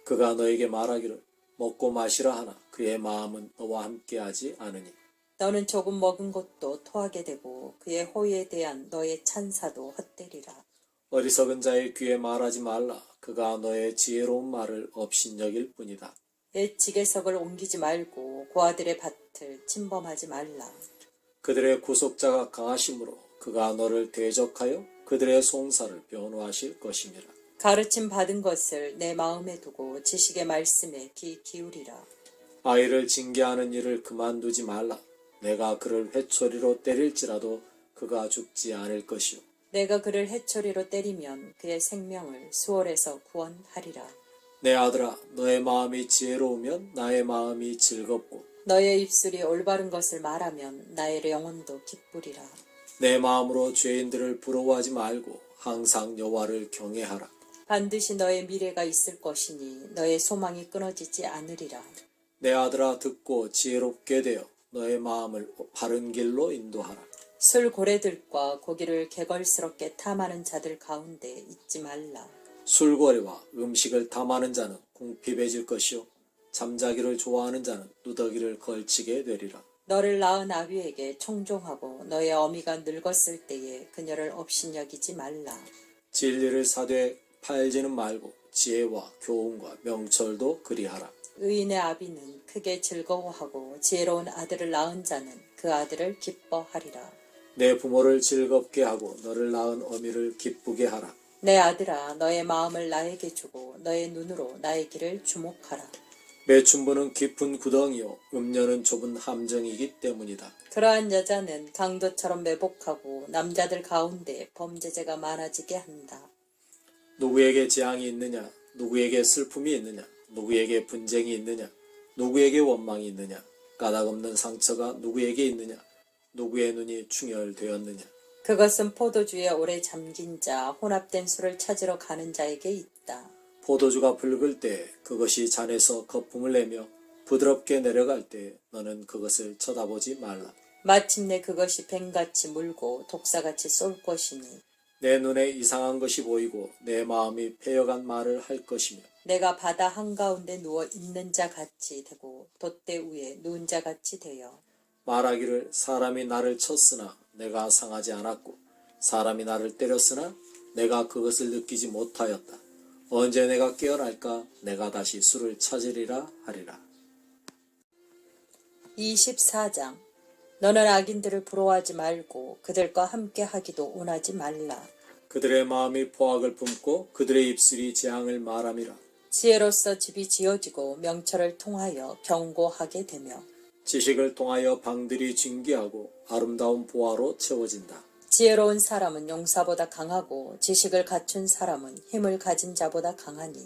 그가 너에게 말하기를 먹고 마시라 하나 그의 마음은 너와 함께하지 않으니 너는 조금 먹은 것도 토하게 되고 그의 호의에 대한 너의 찬사도 헛되리라. 어리석은 자의 귀에 말하지 말라. 그가 너의 지혜로운 말을 업신여길 뿐이다. 옛 지게석을 옮기지 말고 고아들의 밭을 침범하지 말라. 그들의 구속자가 강하심으로 그가 너를 대적하여 그들의 송사를 변호하실 것임이라. 가르침 받은 것을 내 마음에 두고 지식의 말씀에 귀 기울이라. 아이를 징계하는 일을 그만두지 말라. 내가 그를 회초리로 때릴지라도 그가 죽지 않을 것이요. 내가 그를 해초리로 때리면 그의 생명을 수월에서 구원하리라. 내 아들아, 너의 마음이 지혜로우면 나의 마음이 즐겁고 너의 입술이 올바른 것을 말하면 나의 영혼도 기쁘리라. 내 마음으로 죄인들을 부러워하지 말고 항상 여호와를 경외하라. 반드시 너의 미래가 있을 것이니 너의 소망이 끊어지지 않으리라. 내 아들아, 듣고 지혜롭게 되어 너의 마음을 바른 길로 인도하라. 술 고래들과 고기를 개걸스럽게 탐하는 자들 가운데 있지 말라. 술고래와 음식을 탐하는 자는 궁핍해질 것이요 잠자기를 좋아하는 자는 누더기를 걸치게 되리라. 너를 낳은 아비에게 청종하고 너의 어미가 늙었을 때에 그녀를 업신여기지 말라. 진리를 사되 팔지는 말고 지혜와 교훈과 명철도 그리하라. 의인의 아비는 크게 즐거워하고 지혜로운 아들을 낳은 자는 그 아들을 기뻐하리라. 내 부모를 즐겁게 하고 너를 낳은 어미를 기쁘게 하라. 내 아들아, 너의 마음을 나에게 주고 너의 눈으로 나의 길을 주목하라. 매춘부는 깊은 구덩이요 음녀는 좁은 함정이기 때문이다. 그러한 여자는 강도처럼 매복하고 남자들 가운데 범죄자가 많아지게 한다. 누구에게 재앙이 있느냐? 누구에게 슬픔이 있느냐? 누구에게 분쟁이 있느냐? 누구에게 원망이 있느냐? 까닭없는 상처가 누구에게 있느냐? 누구의 눈이 충혈되었느냐? 그것은 포도주에 오래 잠긴 자, 혼합된 술을 찾으러 가는 자에게 있다. 포도주가 붉을 때 그것이 잔에서 거품을 내며 부드럽게 내려갈 때 너는 그것을 쳐다보지 말라. 마침내 그것이 뱀같이 물고 독사같이 쏠 것이니 내 눈에 이상한 것이 보이고 내 마음이 패여간 말을 할 것이며 내가 바다 한가운데 누워 있는 자 같이 되고 돛대 위에 누운 자 같이 되어 말하기를 사람이 나를 쳤으나 내가 상하지 않았고 사람이 나를 때렸으나 내가 그것을 느끼지 못하였다. 언제 내가 깨어날까? 내가 다시 술을 찾으리라 하리라. 24장. 너는 악인들을 부러워하지 말고 그들과 함께 하기도 원하지 말라. 그들의 마음이 포악을 품고 그들의 입술이 재앙을 말함이라. 지혜로서 집이 지어지고 명철을 통하여 견고하게 되며 지식을 통하여 방들이 진기하고 아름다운 보화로 채워진다. 지혜로운 사람은 용사보다 강하고 지식을 갖춘 사람은 힘을 가진 자보다 강하니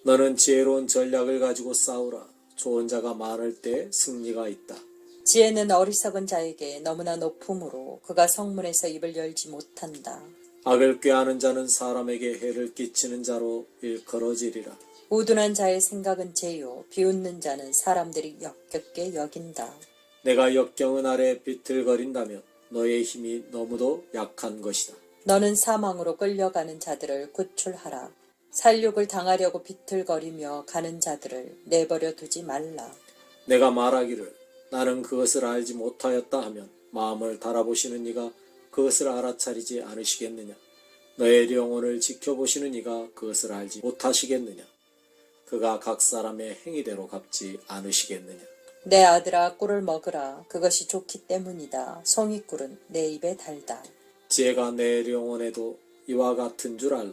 너는 지혜로운 전략을 가지고 싸우라. 좋은 자가 많을 때 승리가 있다. 지혜는 어리석은 자에게 너무나 높으므로 그가 성문에서 입을 열지 못한다. 악을 꾀하는 자는 사람에게 해를 끼치는 자로 일컬어지리라. 우둔한 자의 생각은 죄요 비웃는 자는 사람들이 역겹게 여긴다. 내가 역경은 아래 비틀거린다면 너의 힘이 너무도 약한 것이다. 너는 사망으로 끌려가는 자들을 구출하라. 살육을 당하려고 비틀거리며 가는 자들을 내버려 두지 말라. 내가 말하기를 나는 그것을 알지 못하였다 하면 마음을 달아보시는 이가 그것을 알아차리지 않으시겠느냐? 너의 영혼을 지켜보시는 이가 그것을 알지 못하시겠느냐? 그가 각 사람의 행위대로 갚지 않으시겠느냐? 내 아들아 꿀을 먹으라. 그것이 좋기 때문이다. 송이꿀은 내 입에 달다. 지혜가 내 영혼에도 이와 같은 줄 알라.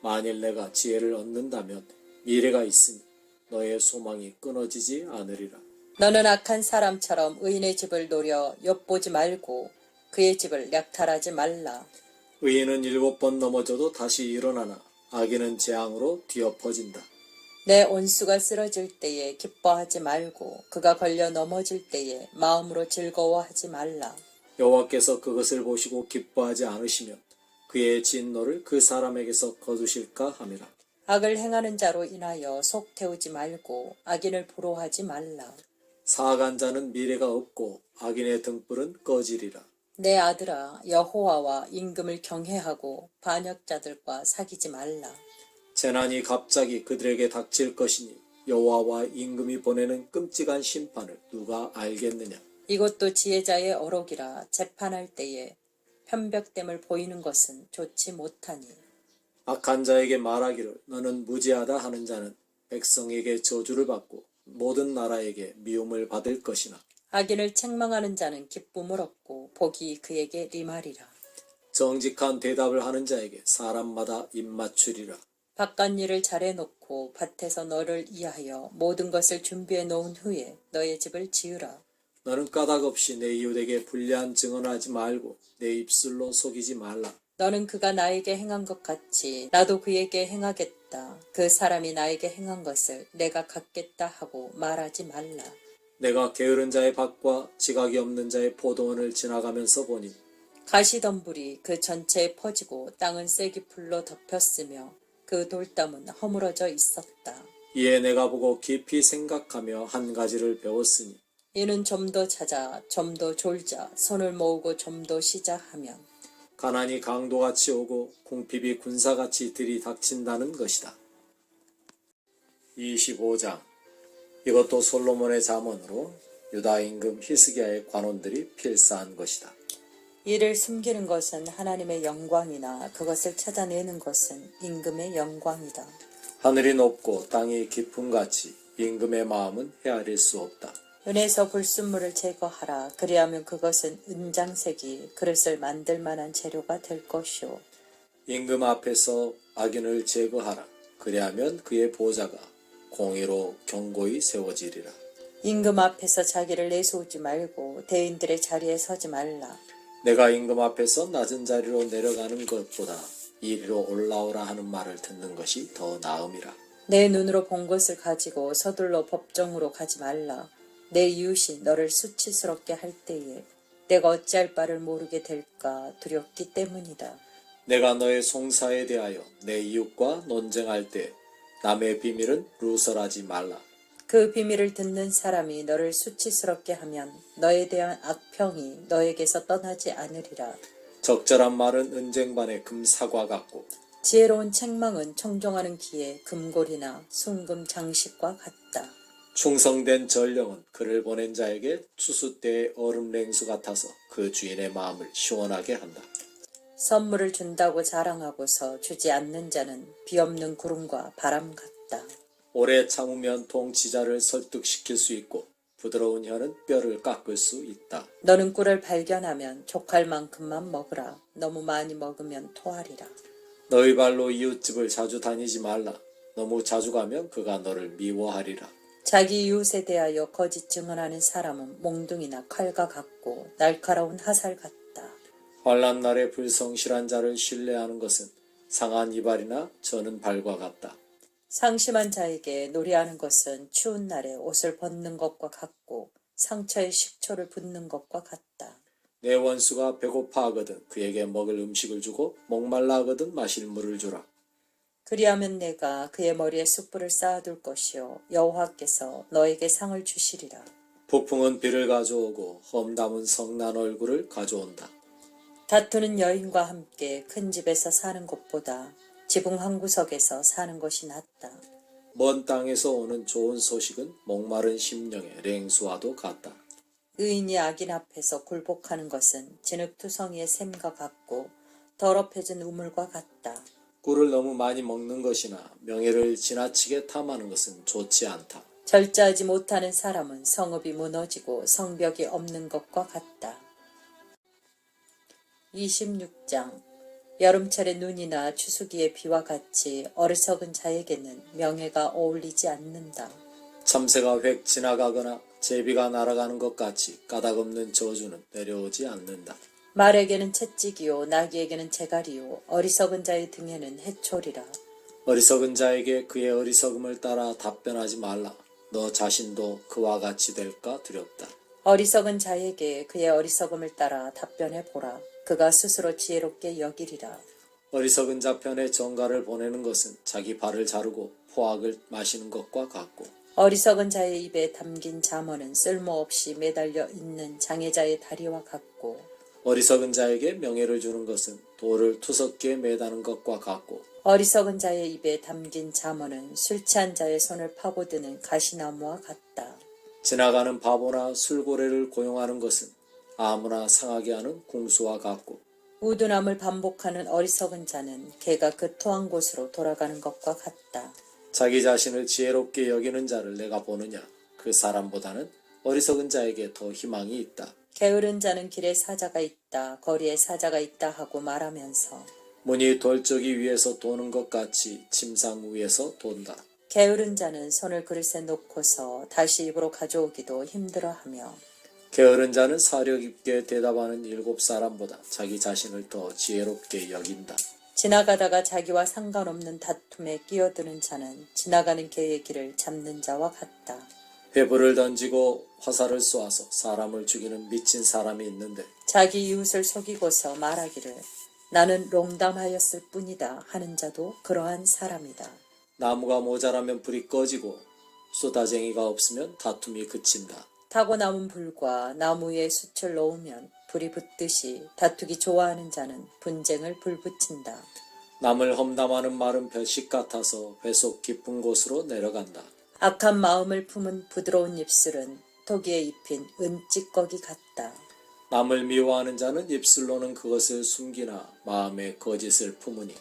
만일 내가 지혜를 얻는다면 미래가 있으니 너의 소망이 끊어지지 않으리라. 너는 악한 사람처럼 의인의 집을 노려 엿보지 말고 그의 집을 약탈하지 말라. 의인은 7번 넘어져도 다시 일어나나 악인은 재앙으로 뒤엎어진다. 내 온수가 쓰러질 때에 기뻐하지 말고 그가 걸려 넘어질 때에 마음으로 즐거워하지 말라. 여호와께서 그것을 보시고 기뻐하지 않으시면 그의 진노를 그 사람에게서 거두실까 함이라. 악을 행하는 자로 인하여 속 태우지 말고 악인을 부러워하지 말라. 사악한 자는 미래가 없고 악인의 등불은 꺼지리라. 내 아들아 여호와와 임금을 경외하고 반역자들과 사귀지 말라. 재난이 갑자기 그들에게 닥칠 것이니 여호와와 임금이 보내는 끔찍한 심판을 누가 알겠느냐. 이것도 지혜자의 어록이라. 재판할 때에 편벽됨을 보이는 것은 좋지 못하니 악한 자에게 말하기를 너는 무지하다 하는 자는 백성에게 저주를 받고 모든 나라에게 미움을 받을 것이나 악인을 책망하는 자는 기쁨을 얻고 복이 그에게 임하리라. 정직한 대답을 하는 자에게 사람마다 입맞추리라. 바깥 일을 잘해놓고 밭에서 너를 위하여 모든 것을 준비해 놓은 후에 너의 집을 지으라. 너는 까닭 없이 내 이웃에게 불리한 증언하지 말고 내 입술로 속이지 말라. 너는 그가 나에게 행한 것 같이 나도 그에게 행하겠다. 그 사람이 나에게 행한 것을 내가 갚겠다 하고 말하지 말라. 내가 게으른 자의 밭과 지각이 없는 자의 포도원을 지나가면서 보니 가시덤불이 그 전체에 퍼지고 땅은 쐐기풀로 덮였으며 그 돌담은 허물어져 있었다. 이에 내가 보고 깊이 생각하며 한 가지를 배웠으니 이는 좀 더 자자, 좀 더 졸자, 손을 모으고 좀 더 쉬자 하면 가난이 강도같이 오고 궁핍이 군사같이 들이닥친다는 것이다. 25장. 이것도 솔로몬의 잠언으로 유다 임금 히스기야의 관원들이 필사한 것이다. 이를 숨기는 것은 하나님의 영광이나 그것을 찾아내는 것은 임금의 영광이다. 하늘이 높고 땅이 깊음같이 임금의 마음은 헤아릴 수 없다. 은에서 불순물을 제거하라. 그리하면 그것은 은장색이 그릇을 만들 만한 재료가 될 것이오. 임금 앞에서 악인을 제거하라. 그리하면 그의 보좌가 공의로 견고히 세워지리라. 임금 앞에서 자기를 내세우지 말고 대인들의 자리에 서지 말라. 내가 임금 앞에서 낮은 자리로 내려가는 것보다 이리로 올라오라 하는 말을 듣는 것이 더 나음이라. 내 눈으로 본 것을 가지고 서둘러 법정으로 가지 말라. 내 이웃이 너를 수치스럽게 할 때에 내가 어찌할 바를 모르게 될까 두렵기 때문이다. 내가 너의 송사에 대하여 내 이웃과 논쟁할 때 남의 비밀은 누설하지 말라. 그 비밀을 듣는 사람이 너를 수치스럽게 하면 너에 대한 악평이 너에게서 떠나지 않으리라. 적절한 말은 은쟁반의 금사과 같고 지혜로운 책망은 청종하는 기에 금골이나 순금 장식과 같다. 충성된 전령은 그를 보낸 자에게 추수 때의 얼음 냉수 같아서 그 주인의 마음을 시원하게 한다. 선물을 준다고 자랑하고서 주지 않는 자는 비없는 구름과 바람 같다. 오래 참으면 통치자를 설득시킬 수 있고 부드러운 혀는 뼈를 깎을 수 있다. 너는 꿀을 발견하면 족할 만큼만 먹으라. 너무 많이 먹으면 토하리라. 너희 발로 이웃집을 자주 다니지 말라. 너무 자주 가면 그가 너를 미워하리라. 자기 이웃에 대하여 거짓 증언하는 사람은 몽둥이나 칼과 같고 날카로운 화살 같다. 환난 날에 불성실한 자를 신뢰하는 것은 상한 이발이나 저는 발과 같다. 상심한 자에게 노래하는 것은 추운 날에 옷을 벗는 것과 같고 상처에 식초를 붓는 것과 같다. 내 원수가 배고파하거든 그에게 먹을 음식을 주고 목말라 하거든 마실 물을 주라. 그리하면 내가 그의 머리에 숯불을 쌓아둘 것이요 여호와께서 너에게 상을 주시리라. 폭풍은 비를 가져오고 험담은 성난 얼굴을 가져온다. 다투는 여인과 함께 큰 집에서 사는 것보다 지붕 한 구석에서 사는 것이 낫다. 먼 땅에서 오는 좋은 소식은 목마른 심령의 냉수와도 같다. 의인이 악인 앞에서 굴복하는 것은 진흙투성이의 샘과 같고 더럽혀진 우물과 같다. 꿀을 너무 많이 먹는 것이나 명예를 지나치게 탐하는 것은 좋지 않다. 절제하지 못하는 사람은 성읍이 무너지고 성벽이 없는 것과 같다. 26장. 여름철의 눈이나 추수기의 비와 같이 어리석은 자에게는 명예가 어울리지 않는다. 참새가 획 지나가거나 제비가 날아가는 것 같이 까닭없는 저주는 내려오지 않는다. 말에게는 채찍이요 나귀에게는 재갈이요 어리석은 자의 등에는 해초리라. 어리석은 자에게 그의 어리석음을 따라 답변하지 말라. 너 자신도 그와 같이 될까 두렵다. 어리석은 자에게 그의 어리석음을 따라 답변해 보라. 그가 스스로 지혜롭게 여기리라. 어리석은 자 편에 정가를 보내는 것은 자기 발을 자르고 포악을 마시는 것과 같고 어리석은 자의 입에 담긴 잠언은 쓸모없이 매달려 있는 장애자의 다리와 같고 어리석은 자에게 명예를 주는 것은 돌을 투석기에 매다는 것과 같고 어리석은 자의 입에 담긴 잠언은 술 취한 자의 손을 파고드는 가시나무와 같다. 지나가는 바보나 술고래를 고용하는 것은 아무나 상하게 하는 궁수와 같고 우둔함을 반복하는 어리석은 자는 개가 그 토한 곳으로 돌아가는 것과 같다. 자기 자신을 지혜롭게 여기는 자를 내가 보느냐. 그 사람보다는 어리석은 자에게 더 희망이 있다. 게으른 자는 길에 사자가 있다, 거리에 사자가 있다 하고 말하면서 문이 돌적이 위에서 도는 것 같이 침상 위에서 돈다. 게으른 자는 손을 그릇에 놓고서 다시 입으로 가져오기도 힘들어하며 게으른 자는 사력 있게 대답하는 7사람보다 자기 자신을 더 지혜롭게 여긴다. 지나가다가 자기와 상관없는 다툼에 끼어드는 자는 지나가는 개의 길을 잡는 자와 같다. 회불을 던지고 화살을 쏘아서 사람을 죽이는 미친 사람이 있는데 자기 이웃을 속이고서 말하기를 나는 롱담하였을 뿐이다 하는 자도 그러한 사람이다. 나무가 모자라면 불이 꺼지고 쏘다쟁이가 없으면 다툼이 그친다. 타고 남은 불과 나무 위에 숯을 놓으면 불이 붙듯이 다투기 좋아하는 자는 분쟁을 불붙인다. 남을 험담하는 말은 별식 같아서 회속 깊은 곳으로 내려간다. 악한 마음을 품은 부드러운 입술은 토기에 입힌 은찌꺼기 같다. 남을 미워하는 자는 입술로는 그것을 숨기나 마음에 거짓을 품으니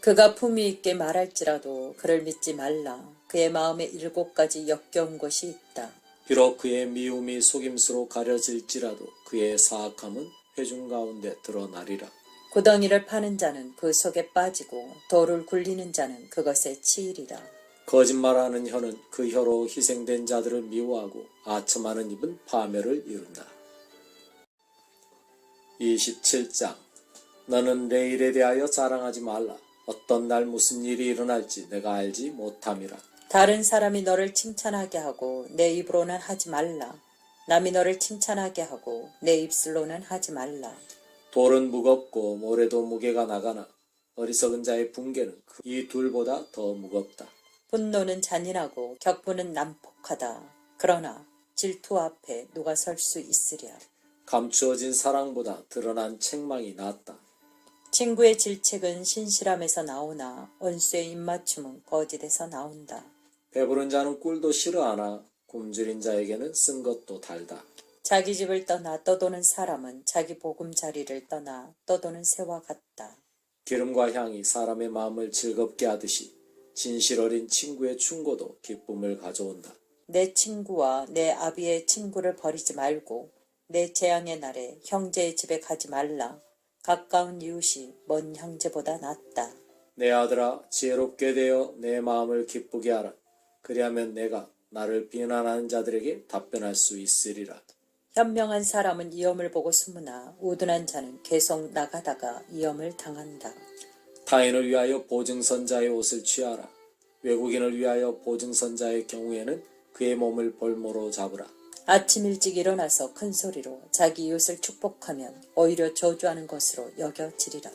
그가 품위 있게 말할지라도 그를 믿지 말라. 그의 마음에 7가지 역겨운 것이 있다. 비록 그의 미움이 속임수로 가려질지라도 그의 사악함은 회중 가운데 드러나리라. 구덩이를 파는 자는 그 속에 빠지고 돌을 굴리는 자는 그것에 치이리라. 거짓말하는 혀는 그 혀로 희생된 자들을 미워하고 아첨하는 입은 파멸을 이룬다. 27장. 너는 내일에 대하여 자랑하지 말라. 어떤 날 무슨 일이 일어날지 내가 알지 못함이라. 다른 사람이 너를 칭찬하게 하고 내 입으로는 하지 말라. 남이 너를 칭찬하게 하고 내 입술로는 하지 말라. 돌은 무겁고 모래도 무게가 나가나 어리석은 자의 붕괴는 이 둘보다 더 무겁다. 분노는 잔인하고 격분은 난폭하다. 그러나 질투 앞에 누가 설 수 있으랴. 감추어진 사랑보다 드러난 책망이 낫다. 친구의 질책은 신실함에서 나오나 원수의 입맞춤은 거짓에서 나온다. 배부른 자는 꿀도 싫어하나 굶주린 자에게는 쓴 것도 달다. 자기 집을 떠나 떠도는 사람은 자기 보금자리를 떠나 떠도는 새와 같다. 기름과 향이 사람의 마음을 즐겁게 하듯이 진실 어린 친구의 충고도 기쁨을 가져온다. 내 친구와 내 아비의 친구를 버리지 말고 내 재앙의 날에 형제의 집에 가지 말라. 가까운 이웃이 먼 형제보다 낫다. 내 아들아 지혜롭게 되어 내 마음을 기쁘게 하라. 그리하면 내가 나를 비난하는 자들에게 답변할 수 있으리라. 현명한 사람은 위험을 보고 숨으나 우둔한 자는 계속 나가다가 위험을 당한다. 타인을 위하여 보증선자의 옷을 취하라. 외국인을 위하여 보증선자의 경우에는 그의 몸을 볼모로 잡으라. 아침 일찍 일어나서 큰 소리로 자기 이웃을 축복하면 오히려 저주하는 것으로 여겨지리라.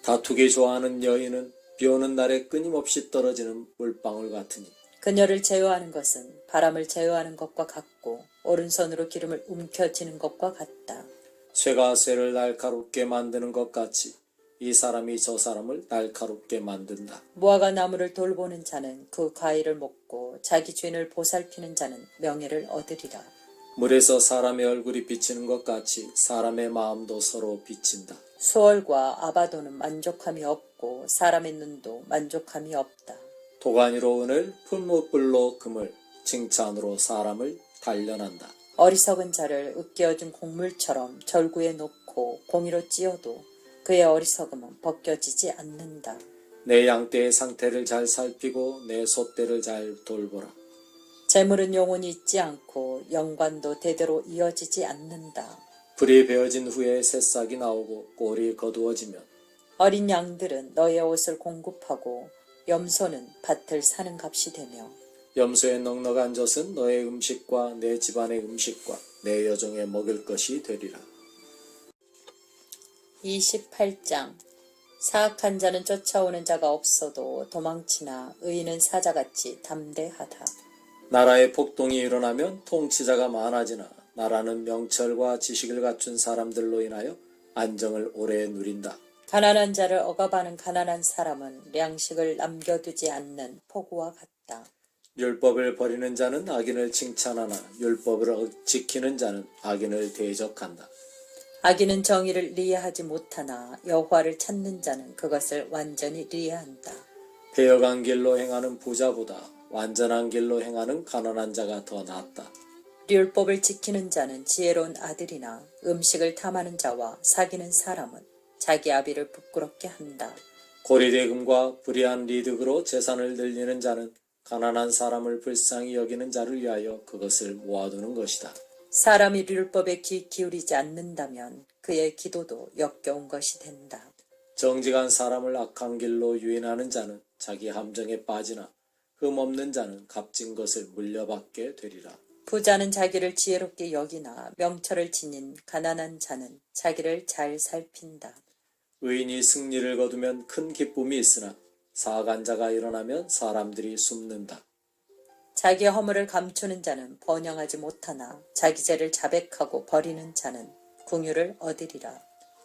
다투기 좋아하는 여인은 비오는 날에 끊임없이 떨어지는 물방울 같으니 그녀를 제어하는 것은 바람을 제어하는 것과 같고 오른손으로 기름을 움켜쥐는 것과 같다. 쇠가 쇠를 날카롭게 만드는 것 같이 이 사람이 저 사람을 날카롭게 만든다. 무화과 나무를 돌보는 자는 그 과일을 먹고 자기 주인을 보살피는 자는 명예를 얻으리라. 물에서 사람의 얼굴이 비치는 것 같이 사람의 마음도 서로 비친다. 수월과 아바도는 만족함이 없고 사람의 눈도 만족함이 없다. 도가니로 은을 풀무불로 금을 칭찬으로 사람을 단련한다. 어리석은 자를 으깨어준 곡물처럼 절구에 놓고 공이로 찧어도 그의 어리석음은 벗겨지지 않는다. 내 양떼의 상태를 잘 살피고 내 소떼를 잘 돌보라. 재물은 영원히 있지 않고 영관도 대대로 이어지지 않는다. 불이 베어진 후에 새싹이 나오고 꼴이 거두어지면 어린 양들은 너의 옷을 공급하고 염소는 밭을 사는 값이 되며 염소의 넉넉한 젖은 너의 음식과 내 집안의 음식과 내 여종의 먹을 것이 되리라. 28장. 사악한 자는 쫓아오는 자가 없어도 도망치나 의인은 사자같이 담대하다. 나라의 폭동이 일어나면 통치자가 많아지나 나라는 명철과 지식을 갖춘 사람들로 인하여 안정을 오래 누린다. 가난한 자를 억압하는 가난한 사람은 양식을 남겨두지 않는 폭우와 같다. 율법을 버리는 자는 악인을 칭찬하나 율법을 지키는 자는 악인을 대적한다. 악인은 정의를 리해하지 못하나 여호와를 찾는 자는 그것을 완전히 리해한다. 배역한 길로 행하는 부자보다 완전한 길로 행하는 가난한 자가 더 낫다. 율법을 지키는 자는 지혜로운 아들이나 음식을 탐하는 자와 사귀는 사람은 자기 아비를 부끄럽게 한다. 고리대금과 불의한 리득으로 재산을 늘리는 자는 가난한 사람을 불쌍히 여기는 자를 위하여 그것을 모아두는 것이다. 사람이 율법에 귀 기울이지 않는다면 그의 기도도 역겨운 것이 된다. 정직한 사람을 악한 길로 유인하는 자는 자기 함정에 빠지나 흠없는 자는 값진 것을 물려받게 되리라. 부자는 자기를 지혜롭게 여기나 명철을 지닌 가난한 자는 자기를 잘 살핀다. 의인이 승리를 거두면 큰 기쁨이 있으나 사악한 자가 일어나면 사람들이 숨는다. 자기의 허물을 감추는 자는 번영하지 못하나 자기 죄를 자백하고 버리는 자는 궁유를 얻으리라.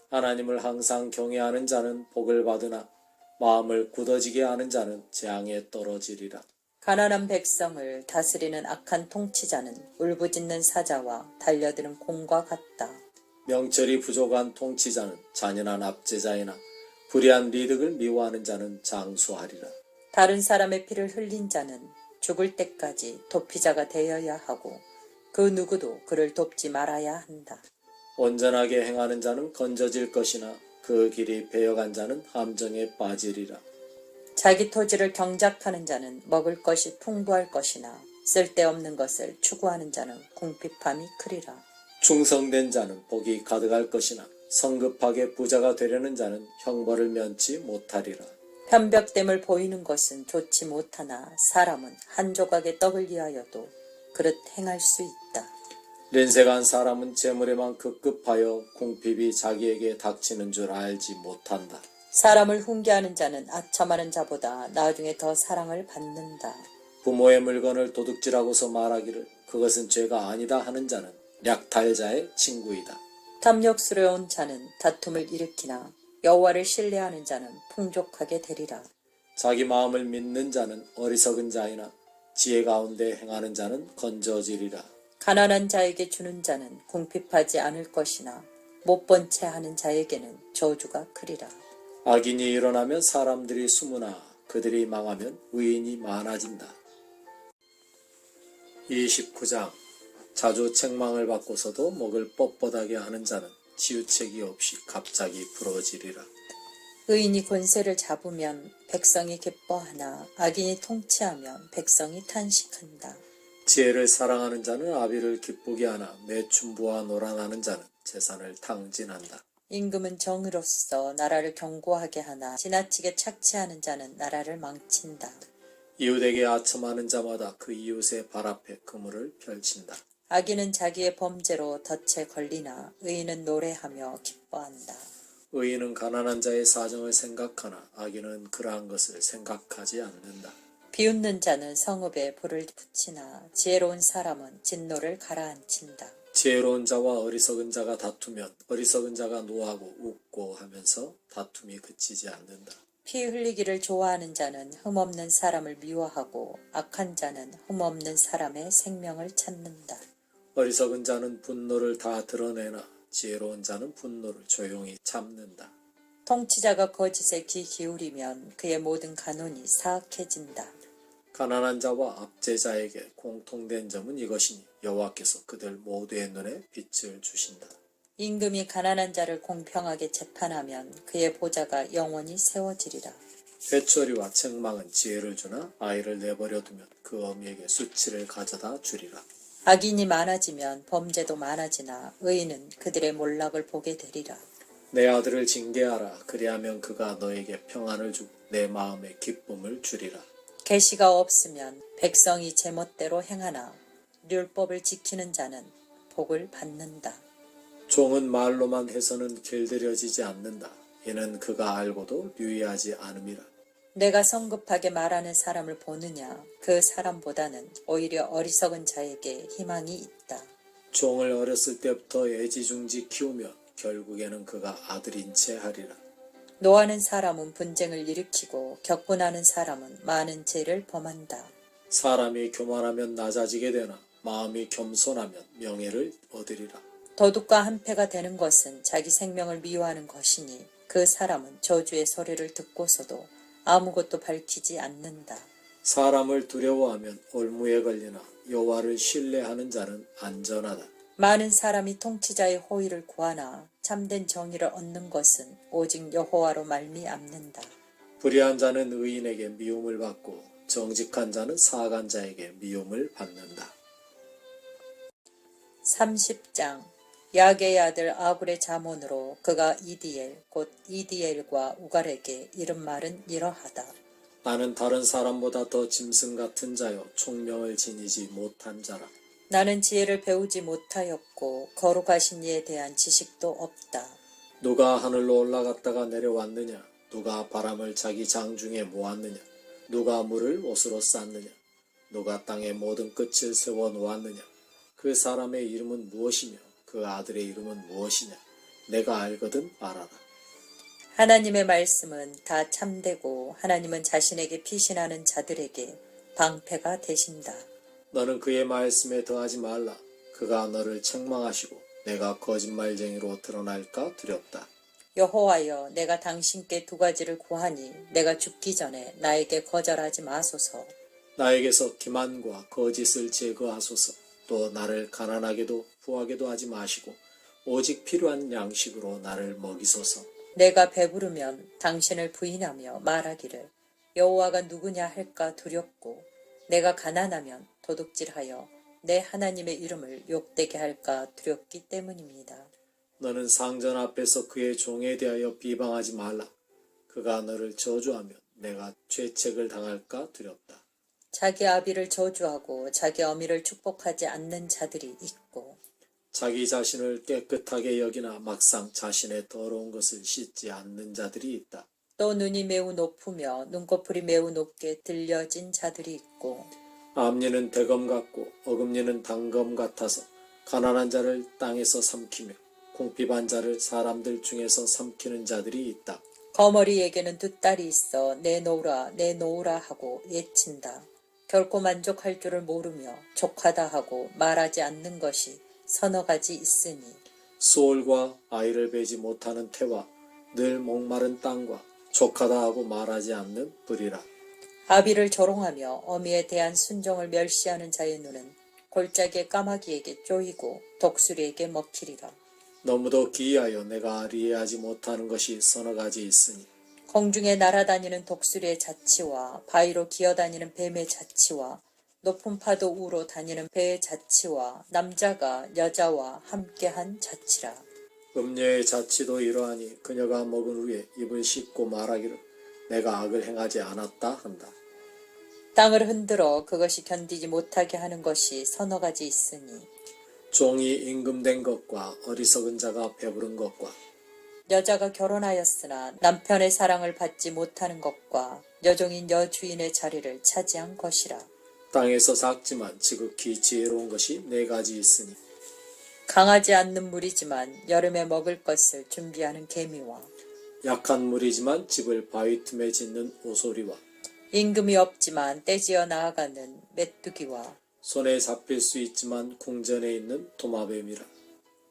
하나님을 항상 경외하는 자는 복을 받으나 마음을 굳어지게 하는 자는 재앙에 떨어지리라. 가난한 백성을 다스리는 악한 통치자는 울부짖는 사자와 달려드는 곰과 같다. 명철이 부족한 통치자는 잔인한 압제자이나 불의한 리득을 미워하는 자는 장수하리라. 다른 사람의 피를 흘린 자는 죽을 때까지 도피자가 되어야 하고 그 누구도 그를 돕지 말아야 한다. 온전하게 행하는 자는 건져질 것이나 그 길이 배어간 자는 함정에 빠지리라. 자기 토지를 경작하는 자는 먹을 것이 풍부할 것이나 쓸데없는 것을 추구하는 자는 궁핍함이 크리라. 충성된 자는 복이 가득할 것이나 성급하게 부자가 되려는 자는 형벌을 면치 못하리라. 편벽됨을 보이는 것은 좋지 못하나 사람은 한 조각의 떡을 위하여도 그릇 행할 수 있다. 린색한 사람은 재물에만 급급하여 궁핍이 자기에게 닥치는 줄 알지 못한다. 사람을 훈계하는 자는 아첨하는 자보다 나중에 더 사랑을 받는다. 부모의 물건을 도둑질하고서 말하기를 그것은 죄가 아니다 하는 자는 약탈자의 친구이다. 탐욕스러운 자는 다툼을 일으키나 여호와를 신뢰하는 자는 풍족하게 되리라. 자기 마음을 믿는 자는 어리석은 자이나 지혜 가운데 행하는 자는 건져지리라. 가난한 자에게 주는 자는 궁핍하지 않을 것이나 못 본 채 하는 자에게는 저주가 크리라. 악인이 일어나면 사람들이 숨으나 그들이 망하면 의인이 많아진다. 29장 자주 책망을 받고서도 목을 뻣뻣하게 하는 자는 치유책이 없이 갑자기 부러지리라. 의인이 권세를 잡으면 백성이 기뻐하나 악인이 통치하면 백성이 탄식한다. 지혜를 사랑하는 자는 아비를 기쁘게 하나 매춘부와 노란하는 자는 재산을 탕진한다. 임금은 정의로서 나라를 견고하게 하나 지나치게 착취하는 자는 나라를 망친다. 이웃에게 아첨하는 자마다 그 이웃의 발 앞에 그물을 펼친다. 악인은 자기의 범죄로 덫에 걸리나 의인은 노래하며 기뻐한다. 의인은 가난한 자의 사정을 생각하나 악인은 그러한 것을 생각하지 않는다. 비웃는 자는 성읍에 불을 붙이나 지혜로운 사람은 진노를 가라앉힌다. 지혜로운 자와 어리석은 자가 다투면 어리석은 자가 노하고 웃고 하면서 다툼이 그치지 않는다. 피 흘리기를 좋아하는 자는 흠없는 사람을 미워하고 악한 자는 흠없는 사람의 생명을 찾는다. 어리석은 자는 분노를 다 드러내나 지혜로운 자는 분노를 조용히 참는다. 통치자가 거짓에 귀 기울이면 그의 모든 간원이 사악해진다. 가난한 자와 압제자에게 공통된 점은 이것이니 여호와께서 그들 모두의 눈에 빛을 주신다. 임금이 가난한 자를 공평하게 재판하면 그의 보좌가 영원히 세워지리라. 회초리와 책망은 지혜를 주나 아이를 내버려 두면 그 어미에게 수치를 가져다 주리라. 악인이 많아지면 범죄도 많아지나 의인은 그들의 몰락을 보게 되리라. 내 아들을 징계하라. 그리하면 그가 너에게 평안을 주고 내 마음에 기쁨을 주리라. 계시가 없으면 백성이 제멋대로 행하나 율법을 지키는 자는 복을 받는다. 종은 말로만 해서는 길들여지지 않는다. 이는 그가 알고도 유의하지 않음이라. 내가 성급하게 말하는 사람을 보느냐 그 사람보다는 오히려 어리석은 자에게 희망이 있다. 종을 어렸을 때부터 애지중지 키우며 결국에는 그가 아들인 채 하리라. 노하는 사람은 분쟁을 일으키고 격분하는 사람은 많은 죄를 범한다. 사람이 교만하면 낮아지게 되나 마음이 겸손하면 명예를 얻으리라. 도둑과 한패가 되는 것은 자기 생명을 미워하는 것이니 그 사람은 저주의 소리를 듣고서도 아무것도 밝히지 않는다. 사람을 두려워하면 올무에 걸리나 여호와를 신뢰하는 자는 안전하다. 많은 사람이 통치자의 호의를 구하나 참된 정의를 얻는 것은 오직 여호와로 말미암는다. 불의한 자는 의인에게 미움을 받고 정직한 자는 사악한 자에게 미움을 받는다. 30장 야게의 아들 아굴의 자문으로 그가 이디엘 곧 이디엘과 우갈에게 이른 말은 이러하다. 나는 다른 사람보다 더 짐승 같은 자요 총명을 지니지 못한 자라. 나는 지혜를 배우지 못하였고 거룩하신 이에 대한 지식도 없다. 누가 하늘로 올라갔다가 내려왔느냐? 누가 바람을 자기 장중에 모았느냐? 누가 물을 옷으로 쌌느냐? 누가 땅의 모든 끝을 세워 놓았느냐? 그 사람의 이름은 무엇이며 그 아들의 이름은 무엇이냐? 내가 알거든 말하라. 하나님의 말씀은 다 참되고 하나님은 자신에게 피신하는 자들에게 방패가 되신다. 너는 그의 말씀에 더하지 말라. 그가 너를 책망하시고 내가 거짓말쟁이로 드러날까 두렵다. 여호와여, 내가 당신께 두 가지를 구하니 내가 죽기 전에 나에게 거절하지 마소서. 나에게서 기만과 거짓을 제거하소서. 또 나를 가난하게도 부하게도 하지 마시고 오직 필요한 양식으로 나를 먹이소서. 내가 배부르면 당신을 부인하며 말하기를 여호와가 누구냐 할까 두렵고 내가 가난하면 도둑질하여 내 하나님의 이름을 욕되게 할까 두렵기 때문입니다. 너는 상전 앞에서 그의 종에 대하여 비방하지 말라. 그가 너를 저주하면 내가 죄책을 당할까 두렵다. 자기 아비를 저주하고 자기 어미를 축복하지 않는 자들이 있고 자기 자신을 깨끗하게 여기나 막상 자신의 더러운 것을 씻지 않는 자들이 있다. 또 눈이 매우 높으며 눈꺼풀이 매우 높게 들려진 자들이 있고 암리는 대검 같고 어금니는 단검 같아서 가난한 자를 땅에서 삼키며 궁핍한 자를 사람들 중에서 삼키는 자들이 있다. 거머리에게는 두 딸이 있어 내놓으라 내놓으라 하고 예친다. 결코 만족할 줄을 모르며 족하다 하고 말하지 않는 것이 서너 가지 있으니 수월과 아이를 베지 못하는 태와 늘 목마른 땅과 족하다 하고 말하지 않는 불이라. 아비를 조롱하며 어미에 대한 순종을 멸시하는 자의 눈은 골짜기의 까마귀에게 쪼이고 독수리에게 먹히리라. 너무도 기이하여 내가 이해하지 못하는 것이 서너 가지 있으니 공중에 날아다니는 독수리의 자치와 바위로 기어다니는 뱀의 자치와 높은 파도 우로 다니는 배의 자치와 남자가 여자와 함께한 자치라. 음녀의 자치도 이러하니 그녀가 먹은 후에 입을 씻고 말하기를 내가 악을 행하지 않았다 한다. 땅을 흔들어 그것이 견디지 못하게 하는 것이 서너 가지 있으니 종이 임금된 것과 어리석은 자가 배부른 것과 여자가 결혼하였으나 남편의 사랑을 받지 못하는 것과 여종인 여주인의 자리를 차지한 것이라. 땅에서 작지만 지극히 지혜로운 것이 네 가지 있으니 강하지 않는 물이지만 여름에 먹을 것을 준비하는 개미와 약한 물이지만 집을 바위 틈에 짓는 오소리와 임금이 없지만 떼지어 나아가는 메뚜기와 손에 잡힐 수 있지만 궁전에 있는 도마뱀이라.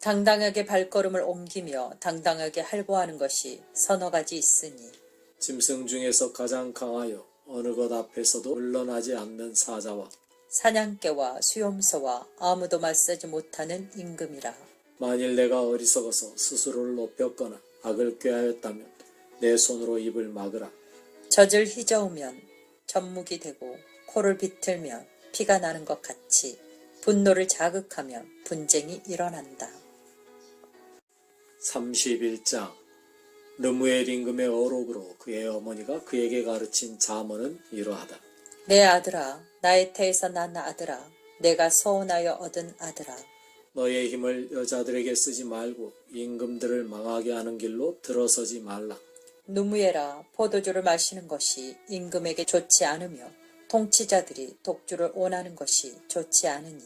당당하게 발걸음을 옮기며 당당하게 할보하는 것이 서너 가지 있으니 짐승 중에서 가장 강하여 어느 것 앞에서도 물러나지 않는 사자와 사냥개와 수염소와 아무도 맞서지 못하는 임금이라. 만일 내가 어리석어서 스스로를 높였거나 악을 꾀하였다면 내 손으로 입을 막으라. 젖을 휘저으면 젖묵이 되고 코를 비틀면 피가 나는 것 같이 분노를 자극하면 분쟁이 일어난다. 31장 르무엘 임금의 어록으로 그의 어머니가 그에게 가르친 잠언은 이러하다. 내 아들아, 나의 태에서 난 아들아, 내가 서운하여 얻은 아들아. 너의 힘을 여자들에게 쓰지 말고 임금들을 망하게 하는 길로 들어서지 말라. 누무에라, 포도주를 마시는 것이 임금에게 좋지 않으며 통치자들이 독주를 원하는 것이 좋지 않으니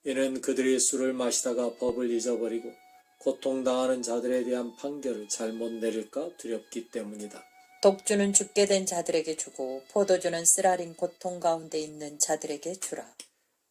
이는 그들이 술을 마시다가 법을 잊어버리고 고통당하는 자들에 대한 판결을 잘못 내릴까 두렵기 때문이다. 독주는 죽게 된 자들에게 주고 포도주는 쓰라린 고통 가운데 있는 자들에게 주라.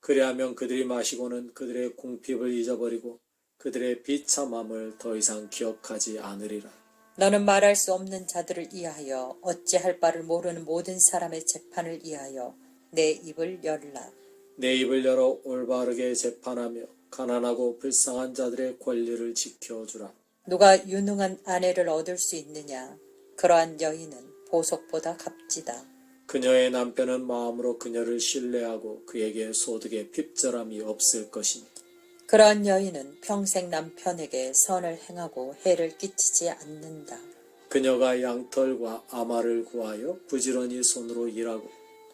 그리하면 그들이 마시고는 그들의 궁핍을 잊어버리고 그들의 비참함을 더 이상 기억하지 않으리라. 너는 말할 수 없는 자들을 위하여 어찌할 바를 모르는 모든 사람의 재판을 위하여 내 입을 열라. 내 입을 열어 올바르게 재판하며 가난하고 불쌍한 자들의 권리를 지켜주라. 누가 유능한 아내를 얻을 수 있느냐? 그러한 여인은 보석보다 값지다. 그녀의 남편은 마음으로 그녀를 신뢰하고 그에게 소득의 핍절함이 없을 것이니 그러한 여인은 평생 남편에게 선을 행하고 해를 끼치지 않는다. 그녀가 양털과 아마를 구하여 부지런히 손으로 일하고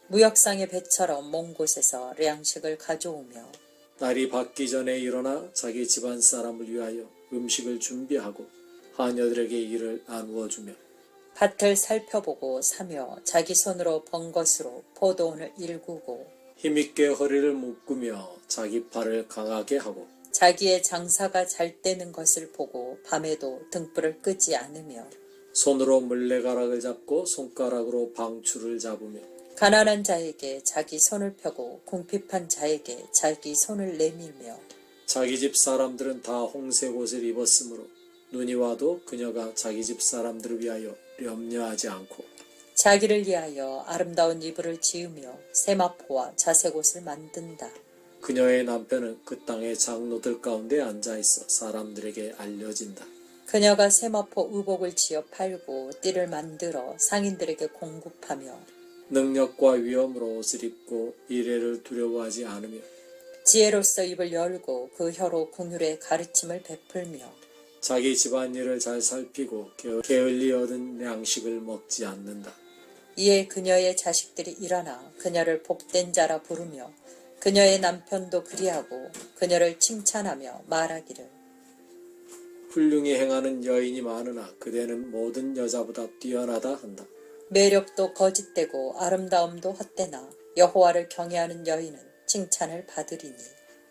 무역상의 배처럼 먼 곳에서粮식을 가져오며 날이 밝기 전에 일어나 자기 집안 사람을 위하여 음식을 준비하고 하녀들에게 일을 나누어 주며 밭을 살펴보고 사며 자기 손으로 번 것으로 포도원을 일구고 힘있게 허리를 묶으며 자기 팔을 강하게 하고 자기의 장사가 잘 되는 것을 보고 밤에도 등불을 끄지 않으며 손으로 물레가락을 잡고 손가락으로 방추를 잡으며 가난한 자에게 자기 손을 펴고 궁핍한 자에게 자기 손을 내밀며 자기 집 사람들은 다 홍색 옷을 입었으므로 눈이 와도 그녀가 자기 집 사람들을 위하여 염려하지 않고 자기를 위하여 아름다운 이불을 지으며 세마포와 자색옷을 만든다. 그녀의 남편은 그 땅의 장로들 가운데 앉아있어 사람들에게 알려진다. 그녀가 세마포 의복을 지어 팔고 띠를 만들어 상인들에게 공급하며 능력과 위엄으로 옷을 입고 미래를 두려워하지 않으며 지혜로서 입을 열고 그 혀로 궁율의 가르침을 베풀며 자기 집안일을 잘 살피고 게을리 얻은 양식을 먹지 않는다. 이에 그녀의 자식들이 일어나 그녀를 복된 자라 부르며 그녀의 남편도 그리하고 그녀를 칭찬하며 말하기를 훌륭히 행하는 여인이 많으나 그대는 모든 여자보다 뛰어나다 한다. 매력도 거짓되고 아름다움도 헛되나 여호와를 경외하는 여인은 칭찬을 받으리니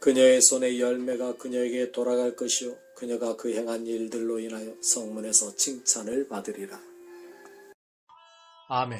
그녀의 손의 열매가 그녀에게 돌아갈 것이요 그녀가 그 행한 일들로 인하여 성문에서 칭찬을 받으리라. 아멘.